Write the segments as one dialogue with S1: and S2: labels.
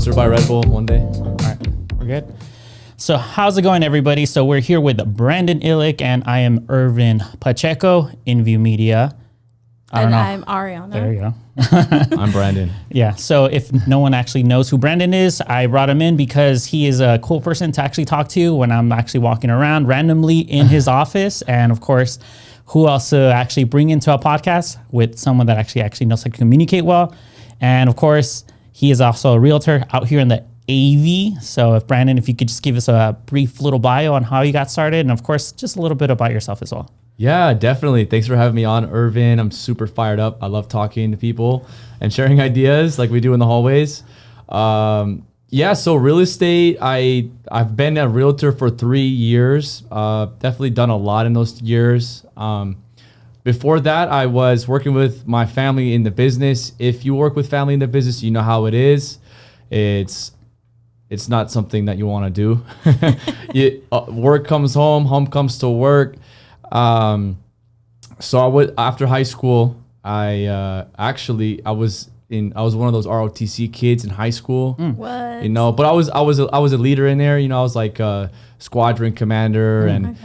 S1: sponsored by Red Bull one day.
S2: All right, we're good. So how's it going, everybody? So we're here with Brandon Illick, and I am Irvin Pacheco, InView Media.
S3: I'm Ariana.
S2: There you go.
S1: I'm Brandon.
S2: Yeah, so if no one actually knows who Brandon is, I brought him in because he is a cool person to actually talk to when I'm actually walking around randomly in his office. And of course, who else to actually bring into a podcast with someone that actually knows how to communicate well. And of course, he is also a realtor out here in the AV. So if Brandon, if you could just give us a brief little bio on how you got started, and of course, just a little bit about yourself as well.
S1: Yeah, definitely. Thanks for having me on, Irvin. I'm super fired up. I love talking to people and sharing ideas like we do in the hallways. So real estate, I've been a realtor for 3 years. Definitely done a lot in those years. Before that, I was working with my family in the business. If you work with family in the business, you know how it is. It's not something that you want to do. Work comes home, home comes to work. So I would, after high school, I was one of those ROTC kids in high school.
S3: What?
S1: You know, but I was a leader in there. You know, I was like a squadron commander and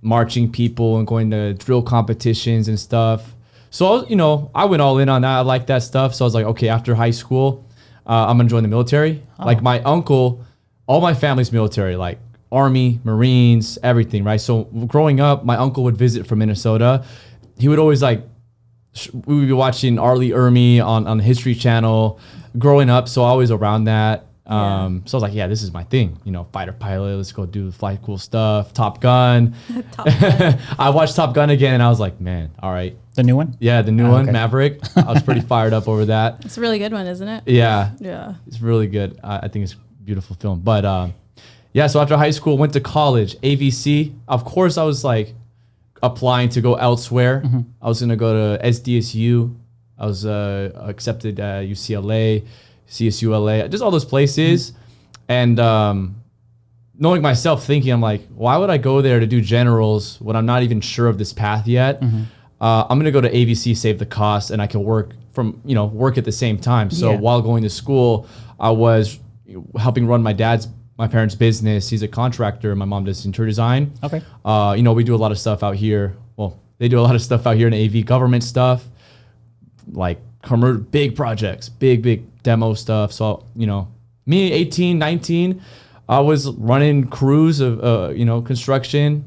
S1: marching people and going to drill competitions and stuff. So I went all in on that. I liked that stuff. So I was like, okay, after high school, I'm gonna join the military. Like my uncle, all my family's military, like Army, Marines, everything, right? So growing up, my uncle would visit from Minnesota. He would always we would be watching Arlie Ermy on the History Channel growing up. So always around that. So I was like, yeah, this is my thing. You know, fighter pilot, let's go do flight cool stuff. Top Gun.
S3: Top Gun.
S1: I watched Top Gun again and I was like, man, all right.
S2: The new one?
S1: Yeah, the new one,
S2: okay.
S1: Maverick. I was pretty fired up over that.
S3: It's a really good one, isn't it?
S1: Yeah.
S3: Yeah.
S1: It's really good. I think it's a beautiful film. But so after high school, went to college, AVC. Of course, I was like applying to go elsewhere. I was going to go to SDSU. I was accepted at UCLA, CSULA, just all those places. And knowing myself, thinking, I'm like, why would I go there to do generals when I'm not even sure of this path yet? I'm going to go to AVC, save the cost, and I can work at the same time. So while going to school, I was helping run my parents' business. He's a contractor. My mom does interior design.
S2: Okay.
S1: We do a lot of stuff out here. Well, they do a lot of stuff out here in AV, government stuff, like big projects, big demo stuff. So, me, 18, 19, I was running crews of, construction.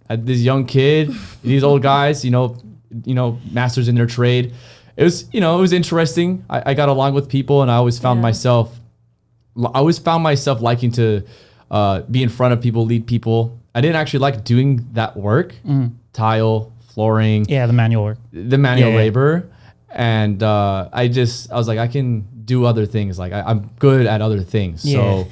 S1: I had this young kid, these old guys, masters in their trade. It was interesting. I got along with people, and I always found myself liking to be in front of people, lead people. I didn't actually like doing that work, tile, flooring.
S2: Yeah, the manual work.
S1: The manual labor. And I was like, I can do other things. Like I'm good at other things.
S2: Yeah.
S1: So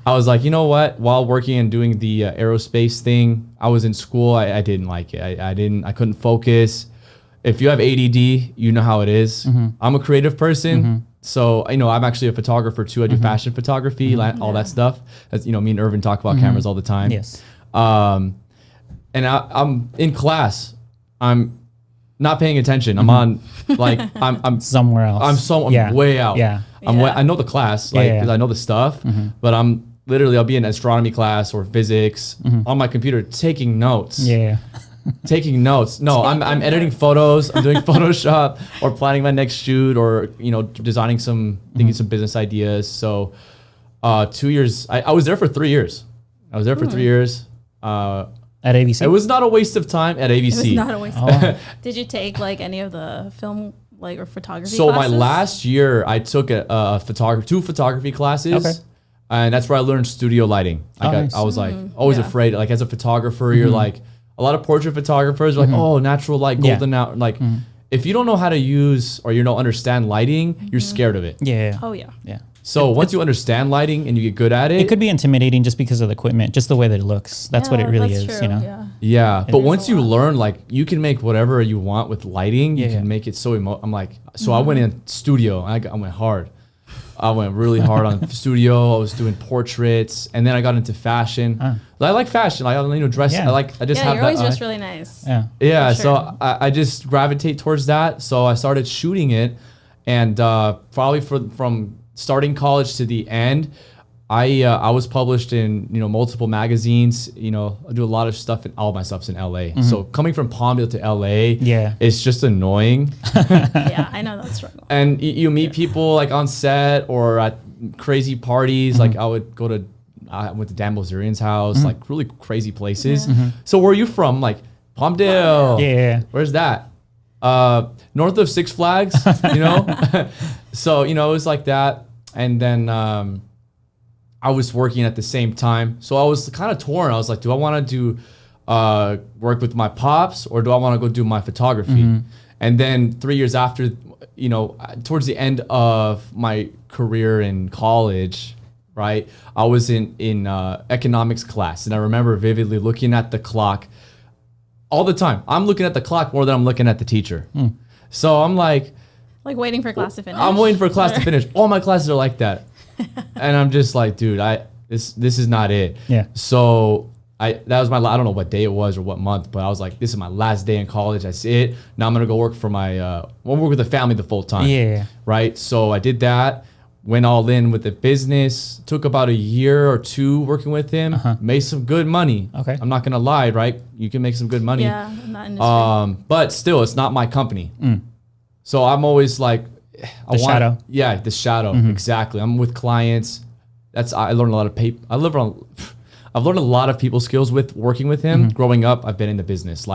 S1: I was like, you know what? While working and doing the aerospace thing, I was in school. I didn't like it. I couldn't focus. If you have ADD, you know how it is. I'm a creative person. So, I'm actually a photographer too. I do fashion photography, all that stuff. As me and Irvin talk about cameras all the time.
S2: Yes.
S1: And I'm in class. I'm not paying attention. I'm on I'm
S2: somewhere else.
S1: I'm way out.
S2: Yeah.
S1: I know the class, because I know the stuff, but I'll be in astronomy class or physics on my computer taking notes.
S2: Yeah.
S1: Taking notes. No, I'm editing photos. I'm doing Photoshop or planning my next shoot or, designing thinking some business ideas. So 2 years, I was there for 3 years. At
S2: AVC?
S1: It was not a waste of time at AVC.
S3: It was not a waste of time. Did you take any of the film or photography classes?
S1: My last year, I took two photography classes.
S2: Okay.
S1: And that's where I learned studio lighting.
S2: Nice.
S1: I was always afraid. Like as a photographer, you're like, a lot of portrait photographers are like, oh, natural light, golden out. Like, if you don't know how to use or you don't understand lighting, you're scared of it.
S2: Yeah.
S3: Oh, yeah.
S2: Yeah.
S1: So once you understand lighting and you get good at it,
S2: it could be intimidating just because of the equipment, just the way that it looks. That's what it really is,
S3: true.
S1: Yeah. But once you learn, you can make whatever you want with lighting. You can make it so I'm like, so I went in studio. I went hard. I went really hard on studio. I was doing portraits, and then I got into fashion. I like fashion. I dress.
S2: Yeah.
S1: I just have
S3: you're
S1: that.
S3: always dressed really nice.
S2: Yeah.
S1: Yeah.
S3: For
S1: So
S3: sure.
S1: I just gravitate towards that. So I started shooting it, and probably from starting college to the end, I was published in multiple magazines. I do a lot of stuff, and all my stuff's in LA. So coming from Palmdale to LA, it's just annoying.
S3: Yeah, I know that struggle.
S1: And you meet people like on set or at crazy parties. Like I went to Dan Bilzerian's house, like really crazy places. So where are you from? Like Palmdale.
S2: Yeah.
S1: Where's that? North of Six Flags, So, it was like that. And then I was working at the same time. So I was kind of torn. I was like, do I want to do work with my pops, or do I want to go do my photography? And then 3 years after, towards the end of my career in college, right, I was in economics class. And I remember vividly looking at the clock all the time. I'm looking at the clock more than I'm looking at the teacher. So I'm like
S3: waiting for class to finish.
S1: I'm waiting for class to finish. All my classes are like that. And I'm just like, dude, this is not it.
S2: Yeah.
S1: So that was I don't know what day it was or what month, but I was like, this is my last day in college. That's it. Now I'm gonna go work for work with the family the full time.
S2: Yeah.
S1: Right. So I did that. Went all in with the business. Took about a year or two working with him. Made some good money.
S2: Okay.
S1: I'm not gonna lie, right? You can make some good money.
S3: Yeah, in that industry.
S1: But still, it's not my company. So I'm always like,
S2: shadow.
S1: Yeah, the shadow. Exactly. I'm with clients. I learned a lot of I've learned a lot of people skills with working with him. Growing up, I've been in the business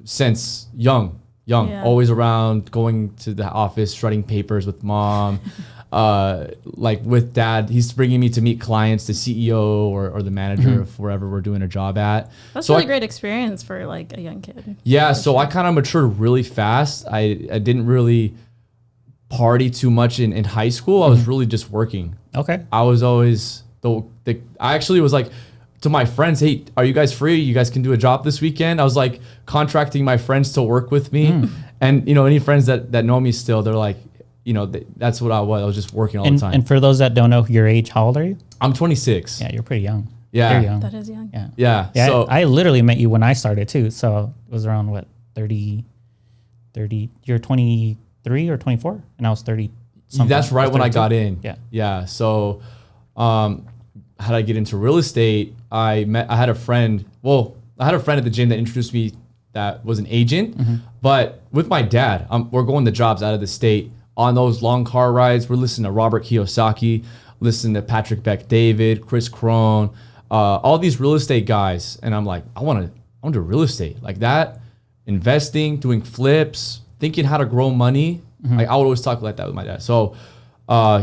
S1: since young, always around, going to the office, shredding papers with mom. Like with dad, he's bringing me to meet clients, the CEO or the manager of wherever we're doing a job at.
S3: That's really great experience for like a young kid.
S1: Yeah, so I kind of matured really fast. I didn't really party too much in high school. I was really just working.
S2: Okay.
S1: I was always I actually was like to my friends, hey, are you guys free? You guys can do a job this weekend. I was like contracting my friends to work with me. And any friends that know me still, they're like, that's what I was. I was just working all the time.
S2: And for those that don't know your age, how old are you?
S1: I'm 26.
S2: Yeah, you're pretty young.
S1: Yeah.
S2: Very young.
S3: That is young.
S2: Yeah.
S1: Yeah. So
S2: I literally met you when I started too. So it was around 30, you're 23 or 24 and I was 30.
S1: That's right when I got in.
S2: Yeah.
S1: Yeah. So how did I get into real estate? I had a friend at the gym that introduced me that was an agent. But with my dad, we're going to jobs out of the state. On those long car rides, we're listening to Robert Kiyosaki, listening to Patrick Bet-David, Chris Crone, all these real estate guys. And I'm like, I want to do real estate like that, investing, doing flips, thinking how to grow money. Like I would always talk like that with my dad. So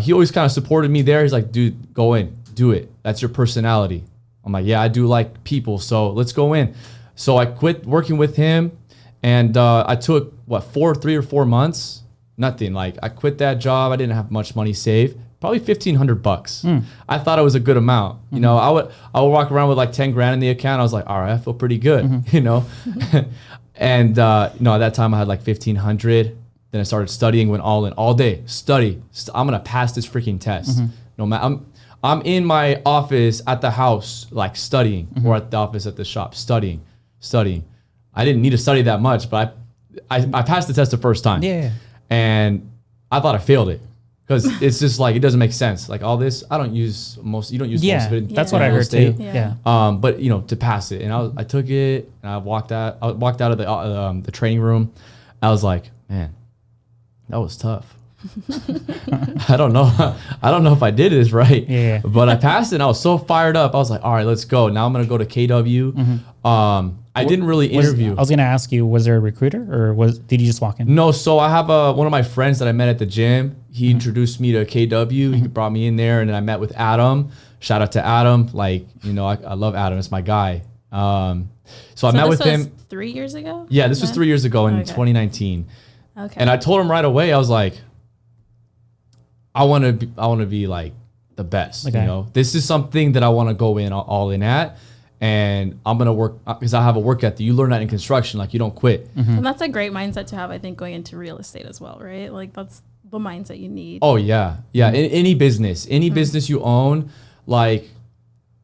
S1: he always kind of supported me there. He's like, dude, go in, do it. That's your personality. I'm like, yeah, I do like people. So let's go in. So I quit working with him, and I took 3 or 4 months. Nothing. Like I quit that job. I didn't have much money saved. Probably $1,500. I thought it was a good amount. I would walk around with like 10 grand in the account. I was like, all right, I feel pretty good. And at that time I had like 1,500. Then I started studying. Went all in, all day. I'm gonna pass this freaking test. No matter. I'm in my office at the house like studying, or at the office at the shop studying. I didn't need to study that much, but I passed the test the first time.
S2: Yeah.
S1: And I thought I failed it because it's just like, it doesn't make sense. Like all this, you don't use most of it.
S2: That's what I heard too.
S3: Yeah.
S1: But to pass it, and I took it, and I walked out of the training room. I was like, man, that was tough. I don't know if I did this right.
S2: Yeah.
S1: But I passed it and I was so fired up. I was like, all right, let's go. Now I'm gonna go to KW. I didn't really interview.
S2: I was gonna ask you, was there a recruiter or did you just walk in?
S1: No, so I have one of my friends that I met at the gym. He introduced me to KW. He brought me in there, and then I met with Adam. Shout out to Adam. Like, I love Adam. It's my guy. So I met with him
S3: 3 years ago?
S1: Yeah, this was 3 years ago in 2019.
S3: Okay.
S1: And I told him right away, I was like, I want to be like the best.
S2: Okay.
S1: This is something that I want to go in all in at, and I'm gonna work because I have a work ethic. You learn that in construction, like you don't quit.
S3: And that's a great mindset to have, I think, going into real estate as well, right? Like that's the mindset you need.
S1: Oh yeah, yeah. In any business you own, like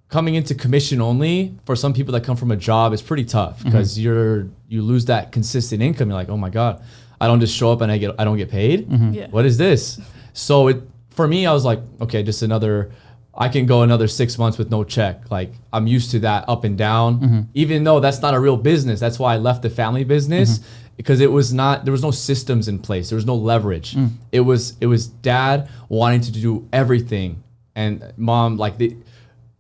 S1: coming into commission only for some people that come from a job is pretty tough because you lose that consistent income. You're like, oh my god, I don't just show up and I don't get paid.
S3: Yeah.
S1: What is this? So for me, I was like, okay, just I can go another 6 months with no check. Like I'm used to that up and down, even though that's not a real business. That's why I left the family business because there was no systems in place. There was no leverage. It was dad wanting to do everything and mom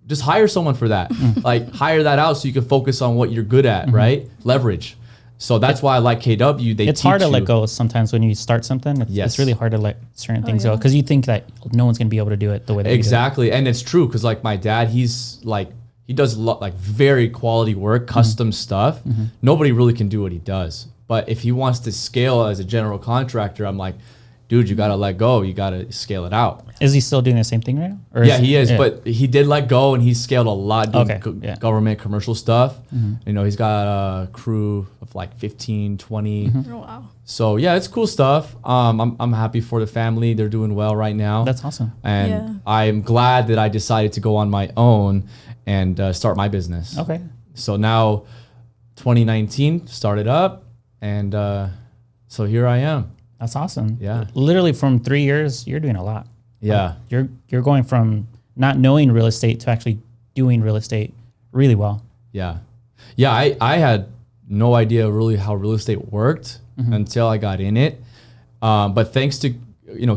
S1: just hire someone for that. Like hire that out so you can focus on what you're good at, right? Leverage. So that's why I like KW.
S2: It's hard to let go sometimes when you start something. It's really hard to let certain things go because you think that no one's gonna be able to do it the way that
S1: exactly. You do it. And it's true because like my dad, he does like very quality work, custom stuff. Nobody really can do what he does. But if he wants to scale as a general contractor, I'm like, dude, you gotta let go. You gotta scale it out.
S2: Is he still doing the same thing right now? Or
S1: Yeah, he is. But he did let go and he scaled a lot doing government commercial stuff. You know, he's got a crew of like 15, 20.
S3: Oh, wow.
S1: So yeah, it's cool stuff. I'm happy for the family. They're doing well right now.
S2: That's awesome.
S1: And I'm glad that I decided to go on my own and start my business.
S2: Okay.
S1: So now 2019 started up and so here I am.
S2: That's awesome.
S1: Yeah.
S2: Literally from 3 years, you're doing a lot.
S1: Yeah.
S2: You're going from not knowing real estate to actually doing real estate really well.
S1: Yeah. Yeah. I had no idea really how real estate worked until I got in it. But thanks to,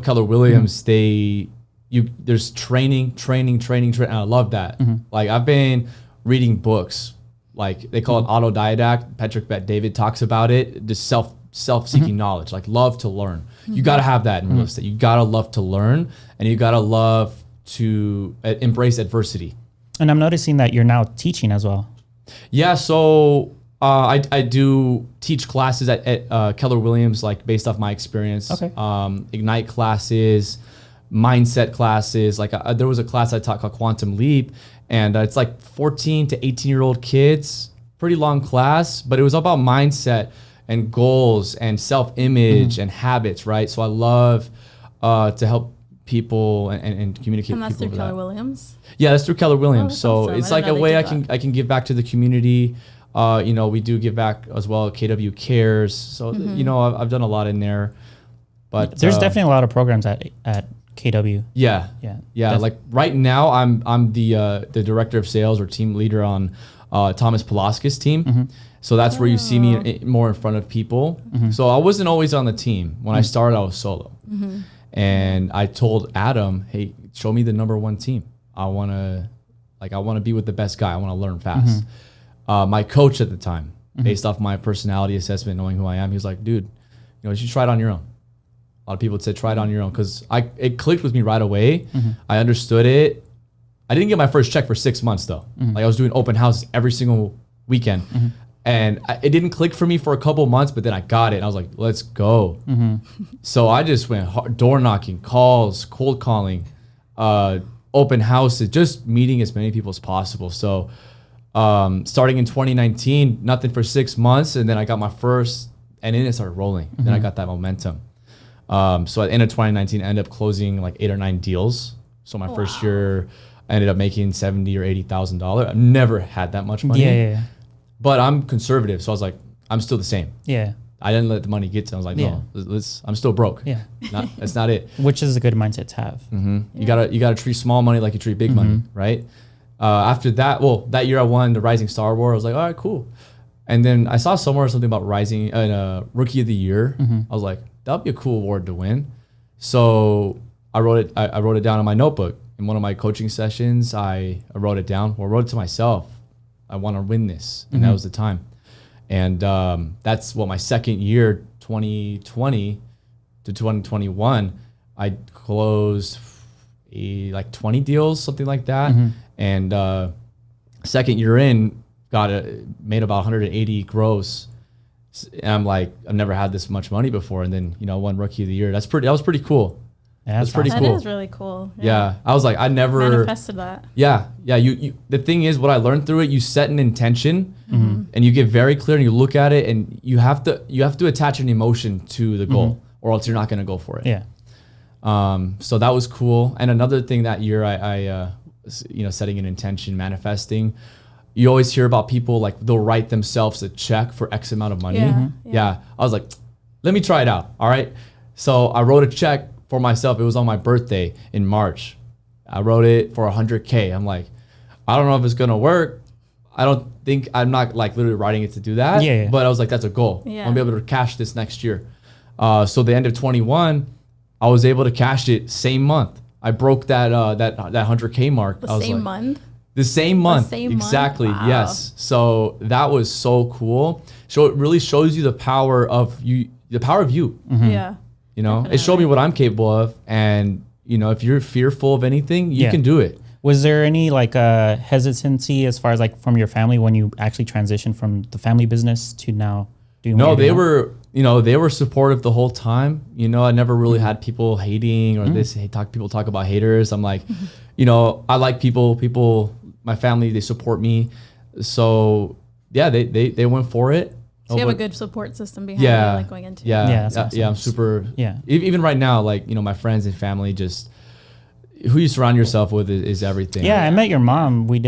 S1: Keller Williams, there's training. And I love that. Like I've been reading books, like they call it autodidact. Patrick Bet-David talks about it. Just self-seeking knowledge, like love to learn. You got to have that in real estate. You got to love to learn and you got to love to embrace adversity.
S2: And I'm noticing that you're now teaching as well.
S1: Yeah. So I do teach classes at Keller Williams, like based off my experience.
S2: Okay.
S1: Ignite classes, mindset classes. Like there was a class I taught called Quantum Leap and it's like 14 to 18-year-old kids, pretty long class, but it was about mindset and goals and self-image and habits, right? So I love to help people and communicate.
S3: And that's
S1: people
S3: through
S1: with
S3: Keller
S1: that.
S3: Williams?
S1: Yeah, that's through Keller Williams.
S3: that's
S1: So
S3: awesome.
S1: it's
S3: I
S1: like
S3: didn't
S1: a
S3: know
S1: way
S3: they
S1: I can give back to the community. We do give back as well. KW Cares. So I've done a lot in there. But
S2: there's definitely a lot of programs at KW.
S1: Yeah. Like right now, I'm the director of sales or team leader on Thomas Pulaski's team. So that's where you see me more in front of people. So I wasn't always on the team. When I started, I was solo. And I told Adam, hey, show me the number one team. I want to be with the best guy. I want to learn fast. My coach at the time, based off my personality assessment, knowing who I am, he was like, dude, you should try it on your own. A lot of people said, try it on your own. Because it clicked with me right away. I understood it. I didn't get my first check for 6 months though. Like I was doing open houses every single weekend. And it didn't click for me for a couple months, but then I got it. And I was like, let's go. So I just went door knocking, calls, cold calling, open houses, just meeting as many people as possible. So starting in 2019, nothing for 6 months. And then I got my first, and then it started rolling. Then I got that momentum. So at the end of 2019, I ended up closing like 8 or 9 deals. So my first year, I ended up making $70,000 or $80,000. I've never had that much money.
S2: Yeah.
S1: But I'm conservative, so I was like, I'm still the same.
S2: Yeah.
S1: I didn't let the money get to. I was like, no, I'm still broke.
S2: Yeah.
S1: That's not it.
S2: Which is a good mindset to have.
S1: You gotta treat small money like you treat big money, right? After that, that year I won the Rising Star Award. I was like, all right, cool. And then I saw somewhere something about Rising Rookie of the Year. I was like, that'd be a cool award to win. So I wrote it down in my notebook. In one of my coaching sessions, I wrote it down. Well, I wrote it to myself. I want to win this, and that was the time. And that's what my second year, 2020 to 2021, I closed like 20 deals, something like that. And second year in, made about 180 gross. And I'm like, I've never had this much money before. And then, won Rookie of the Year. That was pretty cool.
S2: Yeah,
S1: that's pretty
S3: That
S1: cool.
S3: is really cool.
S1: Yeah. I was like, I never
S3: manifested that.
S1: Yeah. You the thing is, what I learned through it, you set an intention and you get very clear and you look at it and you have to attach an emotion to the goal or else you're not going to go for it.
S2: Yeah.
S1: So that was cool. And another thing that year, I setting an intention, manifesting. You always hear about people like they'll write themselves a check for X amount of money.
S3: Yeah.
S1: Yeah. I was like, let me try it out. All right. So I wrote a check for myself. It was on my birthday in March. I wrote it for 100K. I'm like, I don't know if it's gonna work. I'm not like literally writing it to do that.
S2: Yeah.
S1: But I was like, that's a goal.
S3: Yeah.
S1: I'm gonna be able to cash this next year. So the end of 21, I was able to cash it same month. I broke that 100K mark.
S3: The
S1: I was
S3: same
S1: like,
S3: month.
S1: the same month.
S3: same month?
S1: Exactly.
S3: Wow.
S1: Yes. So that was so cool. So it really shows you the power of you.
S3: Yeah.
S1: You know, it showed me what I'm capable of, and you know, if you're fearful of anything, you
S2: Yeah.
S1: can do it.
S2: Was there any like hesitancy as far as like from your family when you actually transitioned from the family business to now doing?
S1: No,
S2: what you're
S1: they
S2: doing?
S1: they were supportive the whole time. You know, I never really had people hating or people talk about haters. I'm like, you know, I like people, my family, they support me. So yeah, they went for it.
S3: So you have a good support system behind
S1: Yeah.
S3: you, like going into
S2: Yeah,
S3: it.
S2: that's awesome.
S1: Yeah, I'm super.
S2: Yeah.
S1: Even right now, like, you know, my friends and family, just who you surround yourself with is everything.
S2: Yeah, I met your mom. Do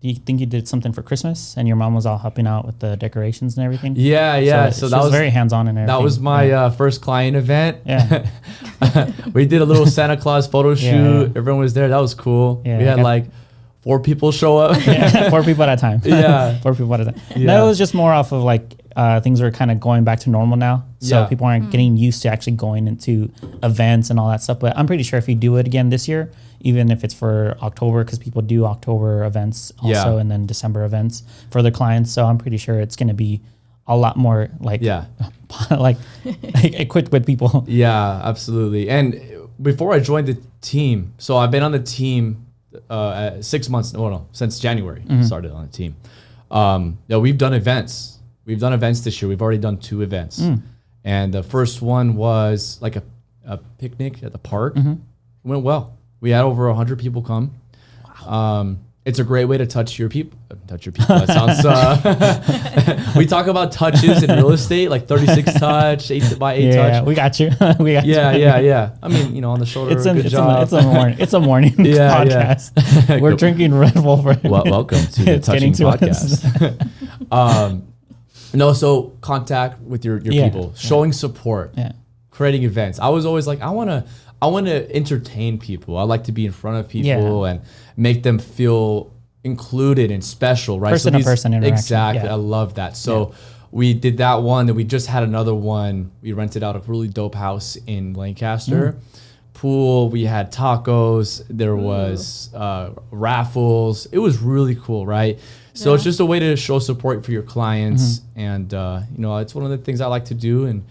S2: you think you did something for Christmas and your mom was all helping out with the decorations and everything?
S1: Yeah.
S2: So
S1: So
S2: she
S1: that was
S2: very hands-on and everything.
S1: that was my first client event.
S2: Yeah.
S1: We did a little Santa Claus photo shoot.
S2: yeah.
S1: Everyone was there. That was cool.
S2: Yeah,
S1: We had
S2: I got-
S1: like 4 people show up.
S2: Yeah, 4 people at a time.
S1: Yeah.
S2: 4 people at a time.
S1: Yeah.
S2: No, it was just more off of like things are kind of going back to normal now. So
S1: Yeah.
S2: people aren't getting used to actually going into events and all that stuff. But I'm pretty sure if you do it again this year, even if it's for October, because people do October events also,
S1: Yeah.
S2: and then December events for their clients. So I'm pretty sure it's going to be a lot more like,
S1: Yeah.
S2: like equipped with people.
S1: Yeah, absolutely. And before I joined the team, so I've been on the team 6 months. No, since January started on the team. Yeah, we've done events. We've done events this year. We've already done 2 events, and the first one was like a picnic at the park. It went well. We had over 100 people come. Wow. It's a great way to touch your people. That sounds. We talk about touches in real estate, like 36 touch, 8 by 8
S2: Yeah,
S1: touch.
S2: we got you. We got you.
S1: Yeah. I mean, you know, on the shoulder. Good job.
S2: It's a morning
S1: Yeah,
S2: podcast. We're drinking Red Bull for
S1: Welcome to the
S2: It's getting
S1: Touching
S2: to us.
S1: Podcast. No, so contact with your
S2: Yeah.
S1: people, showing support,
S2: Yeah.
S1: creating events. I was always like, I want to entertain people. I like to be in front of people and make them feel included and special, right?
S2: Person-to-person interaction.
S1: Exactly.
S2: Yeah.
S1: I love that. So we did that one, and we just had another one. We rented out a really dope house in Lancaster. Pool. We had tacos. There was raffles. It was really cool, right? So it's just a way to show support for your clients, and you know, it's one of the things I like to do. And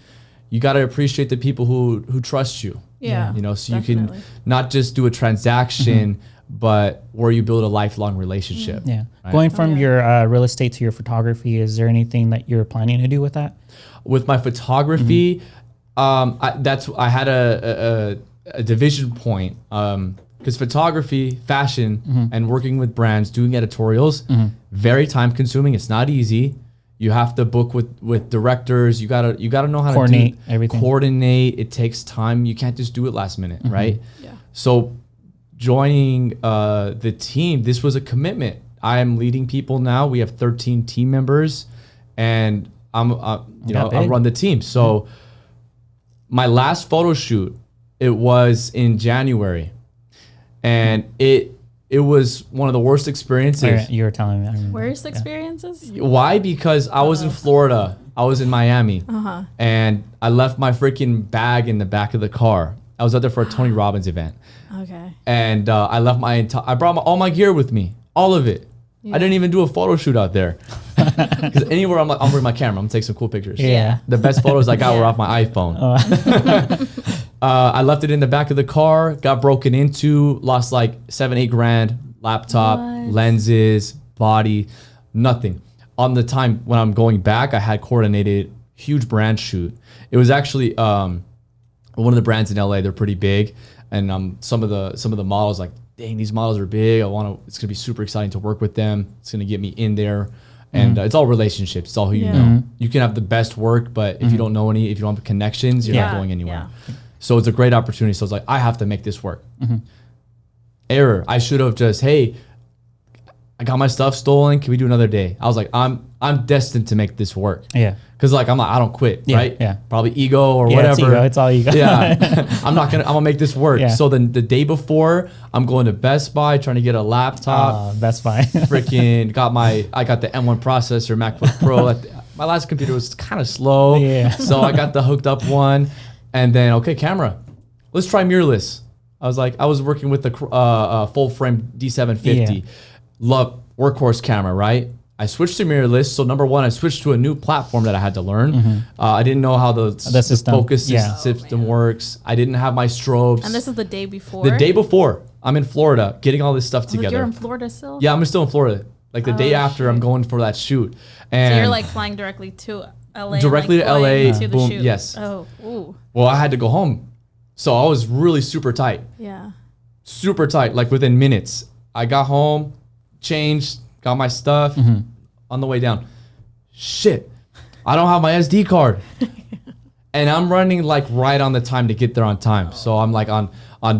S1: you got to appreciate the people who trust you.
S3: Yeah.
S1: You know, so
S3: definitely.
S1: you can not just do a transaction, but where you build a lifelong relationship.
S2: Yeah.
S1: Right.
S2: Going from
S3: yeah.
S2: your real estate to your photography, is there anything that you're planning to do with that?
S1: With my photography, I had a division point. Because photography, fashion, and working with brands, doing editorials, very time consuming. It's not easy. You have to book with directors. You gotta know how
S2: Coordinate
S1: to do
S2: everything.
S1: Coordinate. It takes time. You can't just do it last minute, right?
S3: Yeah.
S1: So joining the team, this was a commitment. I am leading people now. We have 13 team members, and I run the team. So my last photo shoot, it was in January. And it was one of the worst experiences.
S2: You were telling me. I remember.
S3: Worst experiences?
S1: Why? Because I was in Florida. I was in Miami. And I left my freaking bag in the back of the car. I was out there for a Tony Robbins event.
S3: Okay.
S1: And I left I brought all my gear with me. All of it. I didn't even do a photo shoot out there. Because anywhere I'm bring my camera. I'm gonna take some cool pictures.
S2: Yeah.
S1: The best photos I got were off my iPhone. I left it in the back of the car, got broken into, lost like $7-8 grand, laptop,
S3: What?
S1: lenses, body, nothing. On the time when I'm going back, I had coordinated huge brand shoot. It was actually one of the brands in LA. They're pretty big, and some of the models, like, dang, these models are big. It's gonna be super exciting to work with them. It's gonna get me in there. And it's all relationships. It's all who you know. You can have the best work, but if you don't know if you don't have connections, you're not going anywhere.
S3: Yeah.
S1: So it's a great opportunity. So it's like, I have to make this work. Error. I should have just, hey, I got my stuff stolen. Can we do another day? I was like, I'm destined to make this work.
S2: Yeah.
S1: Cause like I'm like, I don't quit,
S2: Yeah,
S1: right?
S2: yeah.
S1: Probably ego or
S2: Yeah,
S1: whatever.
S2: it's ego.
S1: Yeah. I'm gonna make this work.
S2: Yeah.
S1: So then the day before, I'm going to Best Buy trying to get a laptop.
S2: Best Buy.
S1: Freaking I got the M1 processor, MacBook Pro. My last computer was kind of slow.
S2: Yeah.
S1: So I got the hooked up one. And then, okay, camera. Let's try mirrorless. I was working with the full frame D750.
S2: Yeah.
S1: Love workhorse camera, right? I switched to mirrorless. So number one, I switched to a new platform that I had to learn. I didn't know how the
S2: system.
S1: focus
S2: Yeah.
S1: system works. I didn't have my strobes.
S3: And this is the day before.
S1: The day before, I'm in Florida getting all this stuff
S3: Like,
S1: together.
S3: you're in Florida still.
S1: Yeah, I'm still in Florida. Like the day after, I'm going for that shoot. And
S3: So you're like flying directly to LA.
S1: Directly
S3: and,
S1: to
S3: like,
S1: LA,
S3: going to the
S1: boom,
S3: shoot.
S1: yes.
S3: Oh, ooh,
S1: well, I had to go home. So I was really super tight.
S3: yeah.
S1: Super tight, like within minutes. I got home, changed, got my stuff on the way down. Shit, I don't have my SD card. And I'm running like right on the time to get there on time. So I'm like on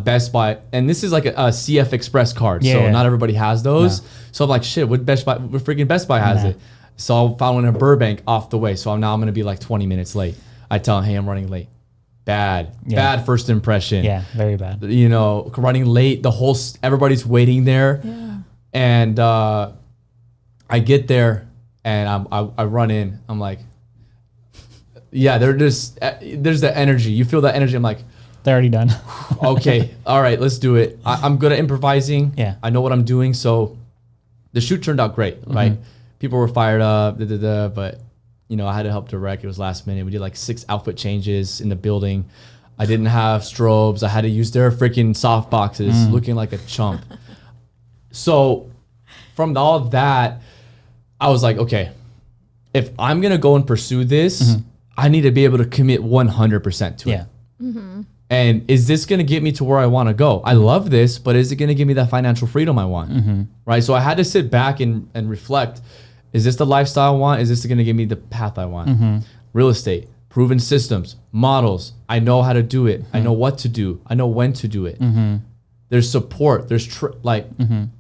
S1: Best Buy, and this is like a CF Express card. So
S2: Yeah.
S1: not everybody has those. So I'm like, shit, what freaking Best Buy has
S2: Nah.
S1: it. So I found one in Burbank off the way. So I'm gonna be like 20 minutes late. I tell him, hey, I'm running late. Bad first impression.
S2: Yeah, very bad.
S1: You know, running late, everybody's waiting there.
S3: Yeah.
S1: And I get there and I run in. I'm like, yeah, there's the energy. You feel that energy. I'm like,
S2: They're already done.
S1: okay, all right, let's do it. I'm good at improvising.
S2: Yeah.
S1: I know what I'm doing. So the shoot turned out great, right? People were fired up, but you know, I had to help direct. It was last minute. We did like 6 outfit changes in the building. I didn't have strobes. I had to use their freaking soft boxes, looking like a chump. So from all of that, I was like, okay, if I'm gonna go and pursue this, I need to be able to commit 100% to it.
S2: Yeah.
S1: And is this going to get me to where I want to go? I love this, but is it going to give me that financial freedom I want? Right. So I had to sit back and reflect. Is this the lifestyle I want? Is this going to give me the path I want? Real estate, proven systems, models. I know how to do it. I know what to do. I know when to do it. There's support. There's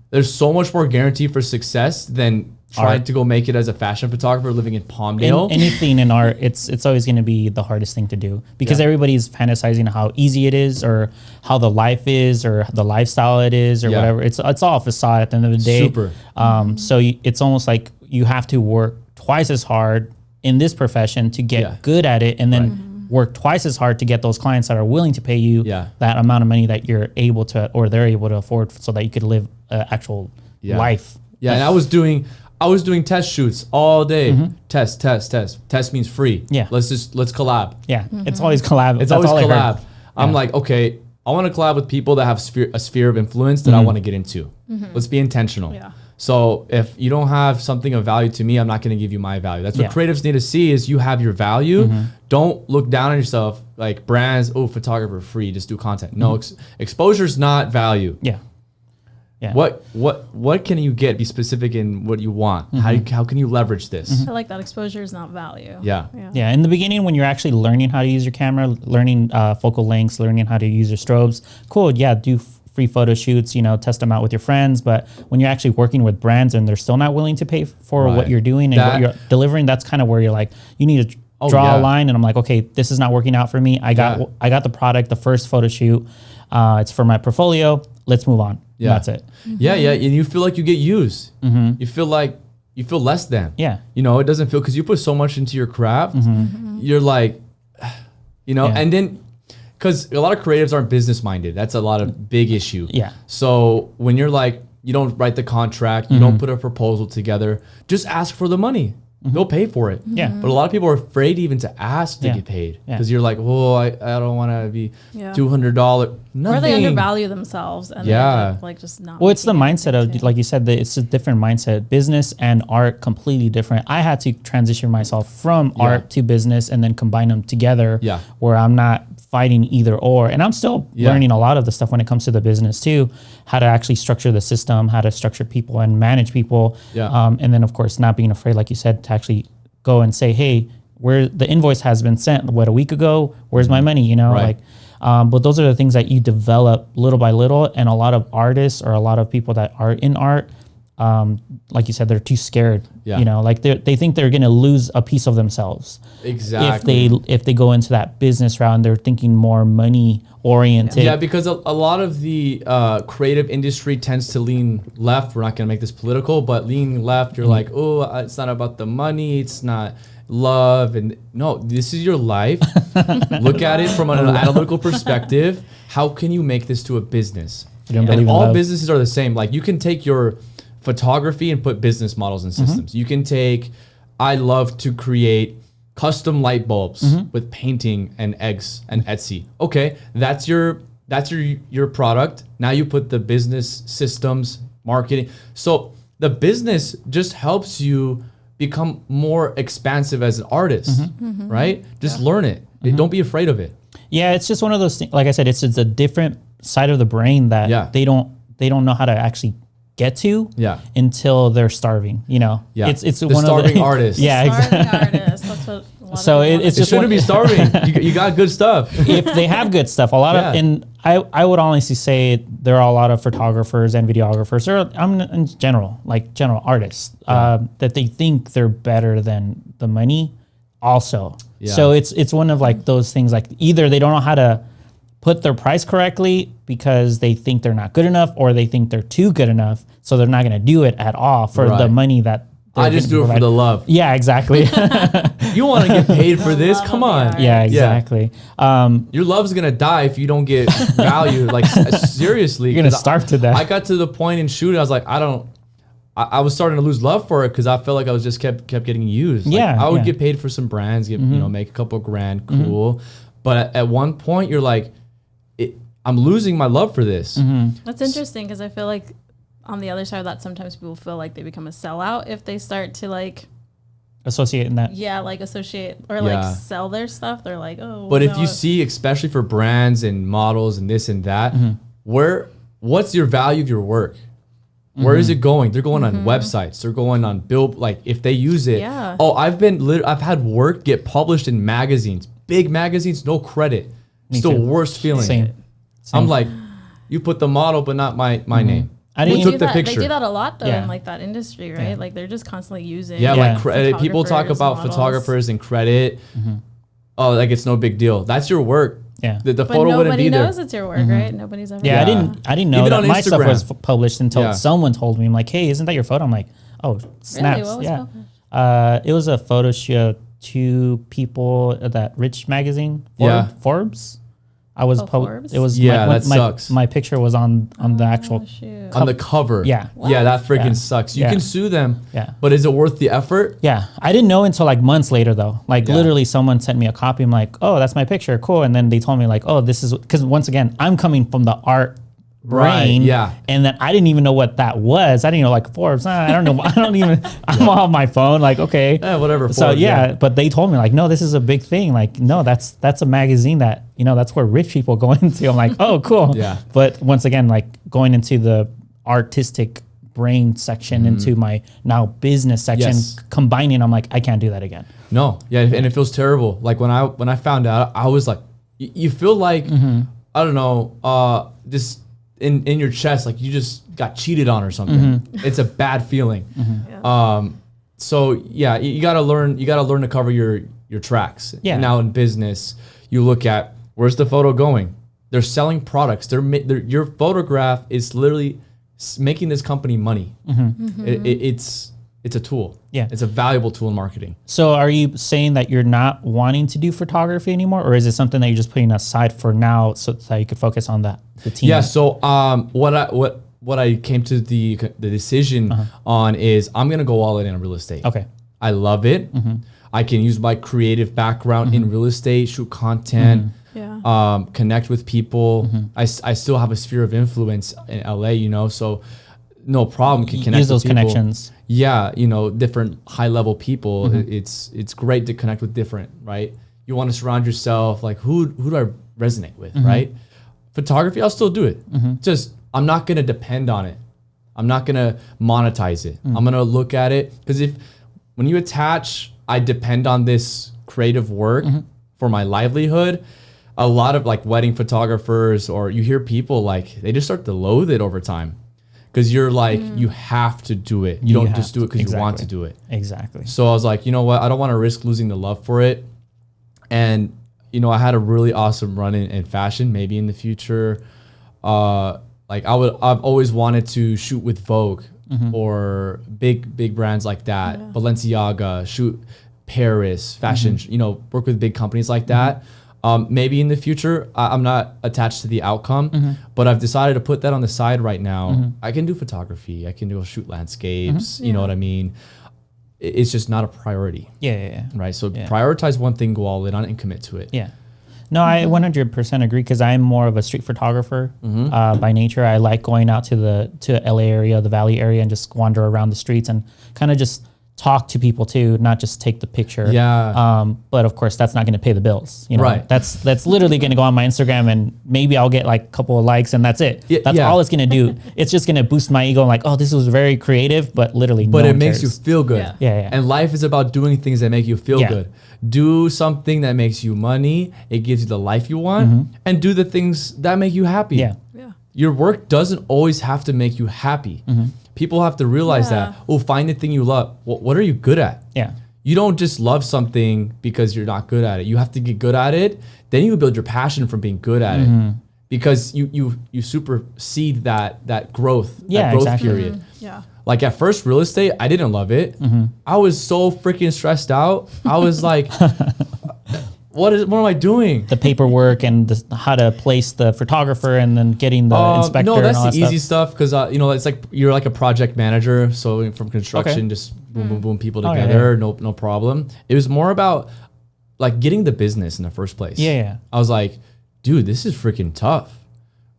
S1: there's so much more guarantee for success than trying to go make it as a fashion photographer living in Palmdale.
S2: Anything in art, it's always going to be the hardest thing to do because everybody's fantasizing how easy it is or how the life is or the lifestyle it is or whatever. It's all a facade at the end of the day.
S1: Super.
S2: So it's almost like you have to work twice as hard in this profession to get good at it and then work twice as hard to get those clients that are willing to pay you that amount of money that you're able to or they're able to afford so that you could live an actual life.
S1: Yeah, and I was doing test shoots all day. Test. Test means free.
S2: Yeah.
S1: Let's collab.
S2: Yeah. It's always collab.
S1: It's
S2: That's
S1: always
S2: all I heard.
S1: collab. I'm like, okay, I want to collab with people that have a sphere of influence that I want to get into. Let's be intentional.
S3: Yeah.
S1: So if you don't have something of value to me, I'm not going to give you my value. That's what creatives need to see is you have your value. Don't look down on yourself like brands, photographer free, just do content. No, exposure is not value.
S2: Yeah. Yeah.
S1: What can you get? Be specific in what you want. How can you leverage this?
S3: I like that exposure is not value.
S1: Yeah.
S2: Yeah, in the beginning when you're actually learning how to use your camera, learning focal lengths, learning how to use your strobes, cool, yeah, do free photo shoots, test them out with your friends. But when you're actually working with brands and they're still not willing to pay for what you're doing and what you're delivering, that's kind of where you're like, you need to draw a line. And I'm like, okay, this is not working out for me. I got the product, the first photo shoot. It's for my portfolio. Let's move on.
S1: Yeah.
S2: That's it.
S1: Yeah, and you feel like you get used. You feel less than.
S2: Yeah.
S1: It doesn't feel because you put so much into your craft. You're like, and then because a lot of creatives aren't business minded. That's a lot of big issue.
S2: Yeah.
S1: So when you're like, you don't write the contract, you don't put a proposal together, just ask for the money. They'll pay for it.
S2: Yeah.
S1: But a lot of people are afraid even to ask to get paid because you're like, I don't want to be $200. Nothing.
S3: Or they undervalue themselves and they end up, like just not.
S2: Well, it's the
S3: making
S2: mindset of, like you said, it's a different mindset. Business and art completely different. I had to transition myself from art to business and then combine them together where I'm not fighting either or. And I'm still learning a lot of the stuff when it comes to the business too, how to actually structure the system, how to structure people and manage people. And then of course, not being afraid, like you said, to actually go and say, hey, where the invoice has been sent, a week ago, where's my money? But those are the things that you develop little by little. And a lot of artists or a lot of people that are in art, like you said, they're too scared.
S1: Yeah.
S2: You know, like they think they're going to lose a piece of themselves
S1: Exactly.
S2: if they go into that business route and they're thinking more money oriented.
S1: Yeah, because a lot of the creative industry tends to lean left. We're not going to make this political, but leaning left, you're like, oh, it's not about the money. It's not love. And no, this is your life. Look at it from an analytical perspective. How can you make this to a business?
S2: don't believe
S1: And
S2: in
S1: all
S2: love.
S1: businesses are the same. Like you can take your photography and put business models and systems. You can take, I love to create custom light bulbs with painting and eggs and Etsy. Okay, that's your product. Now you put the business systems, marketing. So the business just helps you become more expansive as an artist, right? Just learn it. Don't be afraid of it.
S2: Yeah, it's just one of those things. Like I said, it's a different side of the brain that
S1: Yeah.
S2: they don't know how to actually get to
S1: Yeah.
S2: until they're starving. You know,
S1: Yeah.
S2: it's
S1: The
S2: one
S1: starving
S2: of the
S1: artist.
S2: Yeah, exactly.
S3: Starving artist. That's what. a lot
S2: So
S3: of people
S2: it's
S1: It
S2: just
S1: shouldn't
S2: one-
S1: be starving. You got good stuff.
S2: If they have good stuff, a lot of,
S1: Yeah.
S2: and I would honestly say there are a lot of photographers and videographers, or I'm in general, like general artists, that they think they're better than the money also.
S1: Yeah.
S2: So it's one of like those things, like either they don't know how to put their price correctly because they think they're not good enough, or they think they're too good enough, so they're not going to do it at all for the
S1: Right.
S2: money that
S1: I just do it for the love.
S2: Yeah, exactly.
S1: You want to get paid for this?
S3: love
S1: Come
S3: of the
S1: on.
S3: art.
S2: Yeah, exactly.
S1: Your love's gonna die if you don't get value. Like seriously,
S2: You're gonna
S1: 'cause
S2: starve to death.
S1: I got to the point in shooting. I was like, I was starting to lose love for it because I felt like I was just kept getting used. Like,
S2: Yeah,
S1: I would
S2: yeah.
S1: get paid for some brands, make a couple grand, cool. But at one point, you're like, I'm losing my love for this.
S3: That's interesting because I feel like on the other side of that, sometimes people feel like they become a sellout if they start to like,
S2: Associate in that.
S3: like associate or
S1: Yeah.
S3: like sell their stuff. They're like, oh.
S1: But if
S3: no.
S1: you see, especially for brands and models and this and that, what's your value of your work? Where is it going? They're going on websites. They're going on like if they use it.
S3: Yeah.
S1: Oh, I've had work get published in magazines, big magazines, no credit. It's the
S2: too.
S1: worst feeling.
S2: Same.
S1: I'm like, you put the model, but not my name.
S2: I
S1: Who
S2: didn't
S1: took
S3: do
S1: the
S3: that,
S1: picture?
S3: They do that a lot though
S2: Yeah.
S3: in like that industry, right?
S2: Yeah.
S3: Like they're just constantly using.
S1: Yeah,
S2: Yeah.
S1: like credit. People talk
S3: Photographers,
S1: about
S3: models.
S1: photographers and credit. Oh, like it's no big deal. That's your work.
S2: Yeah.
S1: The
S3: But
S1: photo wouldn't
S3: nobody
S1: be there.
S3: knows it's your work, right? Nobody's ever.
S2: Yeah,
S1: Yeah.
S2: I didn't know
S1: Even
S2: that
S1: on
S2: my stuff
S1: Instagram.
S2: was published until
S1: Yeah.
S2: someone told me. I'm like, hey, isn't that your photo? I'm like, oh, snaps.
S3: What was
S2: yeah.
S3: published?
S2: It was a photo shoot. 2 people at that Rich magazine.
S1: Yeah.
S2: Forbes. I was
S3: Forbes?
S2: It was
S1: Yeah,
S2: my,
S1: that
S2: my,
S1: sucks.
S2: my picture was on the actual.
S3: Oh, shoot.
S1: On the cover.
S2: Yeah.
S1: Yeah, that freaking
S2: Yeah.
S1: sucks. You
S2: Yeah.
S1: can sue them.
S2: Yeah.
S1: But is it worth the effort?
S2: Yeah, I didn't know until like months later though. Like
S1: Yeah.
S2: literally, someone sent me a copy. I'm like, oh, that's my picture, cool. And then they told me like, oh, this is because once again, I'm coming from the art brain.
S1: yeah.
S2: And then I didn't even know what that was. I didn't know like Forbes. I don't know. I don't even. I'm on my phone. Like okay.
S1: Whatever.
S2: So
S1: Forbes,
S2: yeah, but they told me like, no, this is a big thing. Like, no, that's a magazine that that's where rich people go into. I'm like, oh, cool.
S1: Yeah.
S2: But once again, like going into the artistic brain section into my now business section,
S1: Yes.
S2: combining, I'm like, I can't do that again.
S1: No. Yeah, and it feels terrible. Like when I found out, I was like, you feel like I don't know, this in your chest, like you just got cheated on or something. It's a bad feeling. So yeah, you gotta learn. You gotta learn to cover your tracks.
S2: Yeah.
S1: Now in business, you look at where's the photo going. They're selling products. Your photograph is literally making this company money. It's a tool.
S2: Yeah.
S1: It's a valuable tool in marketing.
S2: So are you saying that you're not wanting to do photography anymore, or is it something that you're just putting aside for now so that you could focus on the team?
S1: Yeah. So what I came to the decision on is I'm gonna go all in on real estate.
S2: Okay.
S1: I love it. I can use my creative background in real estate, shoot content,
S3: Yeah.
S1: connect with people. I still have a sphere of influence in LA, so no problem can connect
S2: Use those
S1: with people.
S2: connections.
S1: Yeah, different high level people. It's great to connect with different, right? You want to surround yourself like who do I resonate with, right? Photography, I'll still do it. Just I'm not gonna depend on it. I'm not gonna monetize it. I'm gonna look at it because when you attach, I depend on this creative work for my livelihood. A lot of like wedding photographers, or you hear people like they just start to loathe it over time. because you're like, you have to do it. You don't
S2: have
S1: just do it because you want to
S2: exactly.
S1: do it.
S2: Exactly.
S1: So I was like, you know what? I don't want to risk losing the love for it. And, you know, I had a really awesome run in fashion. Maybe in the future, like I've always wanted to shoot with Vogue or big brands like that. Balenciaga, shoot Paris, fashion, you know, work with big companies like that. Maybe in the future, I'm not attached to the outcome, but I've decided to put that on the side right now. I can do photography. I can go shoot landscapes. You know what I mean? It's just not a priority.
S2: Yeah.
S1: Right. So prioritize one thing, go all in on it and commit to it.
S2: Yeah. No, I 100% agree because I'm more of a street photographer by nature. I like going out to the LA area, the Valley area, and just wander around the streets and kind of just talk to people too, not just take the picture.
S1: Yeah.
S2: But of course, that's not going to pay the bills. You know,
S1: Right.
S2: That's literally going to go on my Instagram, and maybe I'll get like a couple of likes, and that's it. That's all it's going to do. It's just going to boost my ego. I'm like, oh, this was very creative, but literally,
S1: But
S2: no
S1: it
S2: one
S1: makes
S2: cares.
S1: you feel good.
S2: Yeah.
S1: And life is about doing things that make you feel
S2: Yeah.
S1: good. Do something that makes you money. It gives you the life you want, and do the things that make you happy.
S2: Yeah.
S1: Your work doesn't always have to make you happy. People have to realize that. Oh, find the thing you love. What are you good at?
S2: Yeah.
S1: You don't just love something because you're not good at it. You have to get good at it. Then you build your passion from being good at it, because you supersede that growth.
S2: Yeah,
S1: that growth
S2: exactly.
S1: period.
S3: Yeah.
S1: Like at first, real estate, I didn't love it. I was so freaking stressed out. I was like, what am I doing?
S2: The paperwork and how to place the photographer and then getting the inspector.
S1: No, that's
S2: and all
S1: the
S2: that
S1: easy stuff because you know, it's like you're like a project manager. So from construction,
S2: Okay.
S1: just boom, people
S2: Oh, yeah,
S1: together, no problem. It was more about like getting the business in the first place.
S2: Yeah.
S1: I was like, dude, this is freaking tough.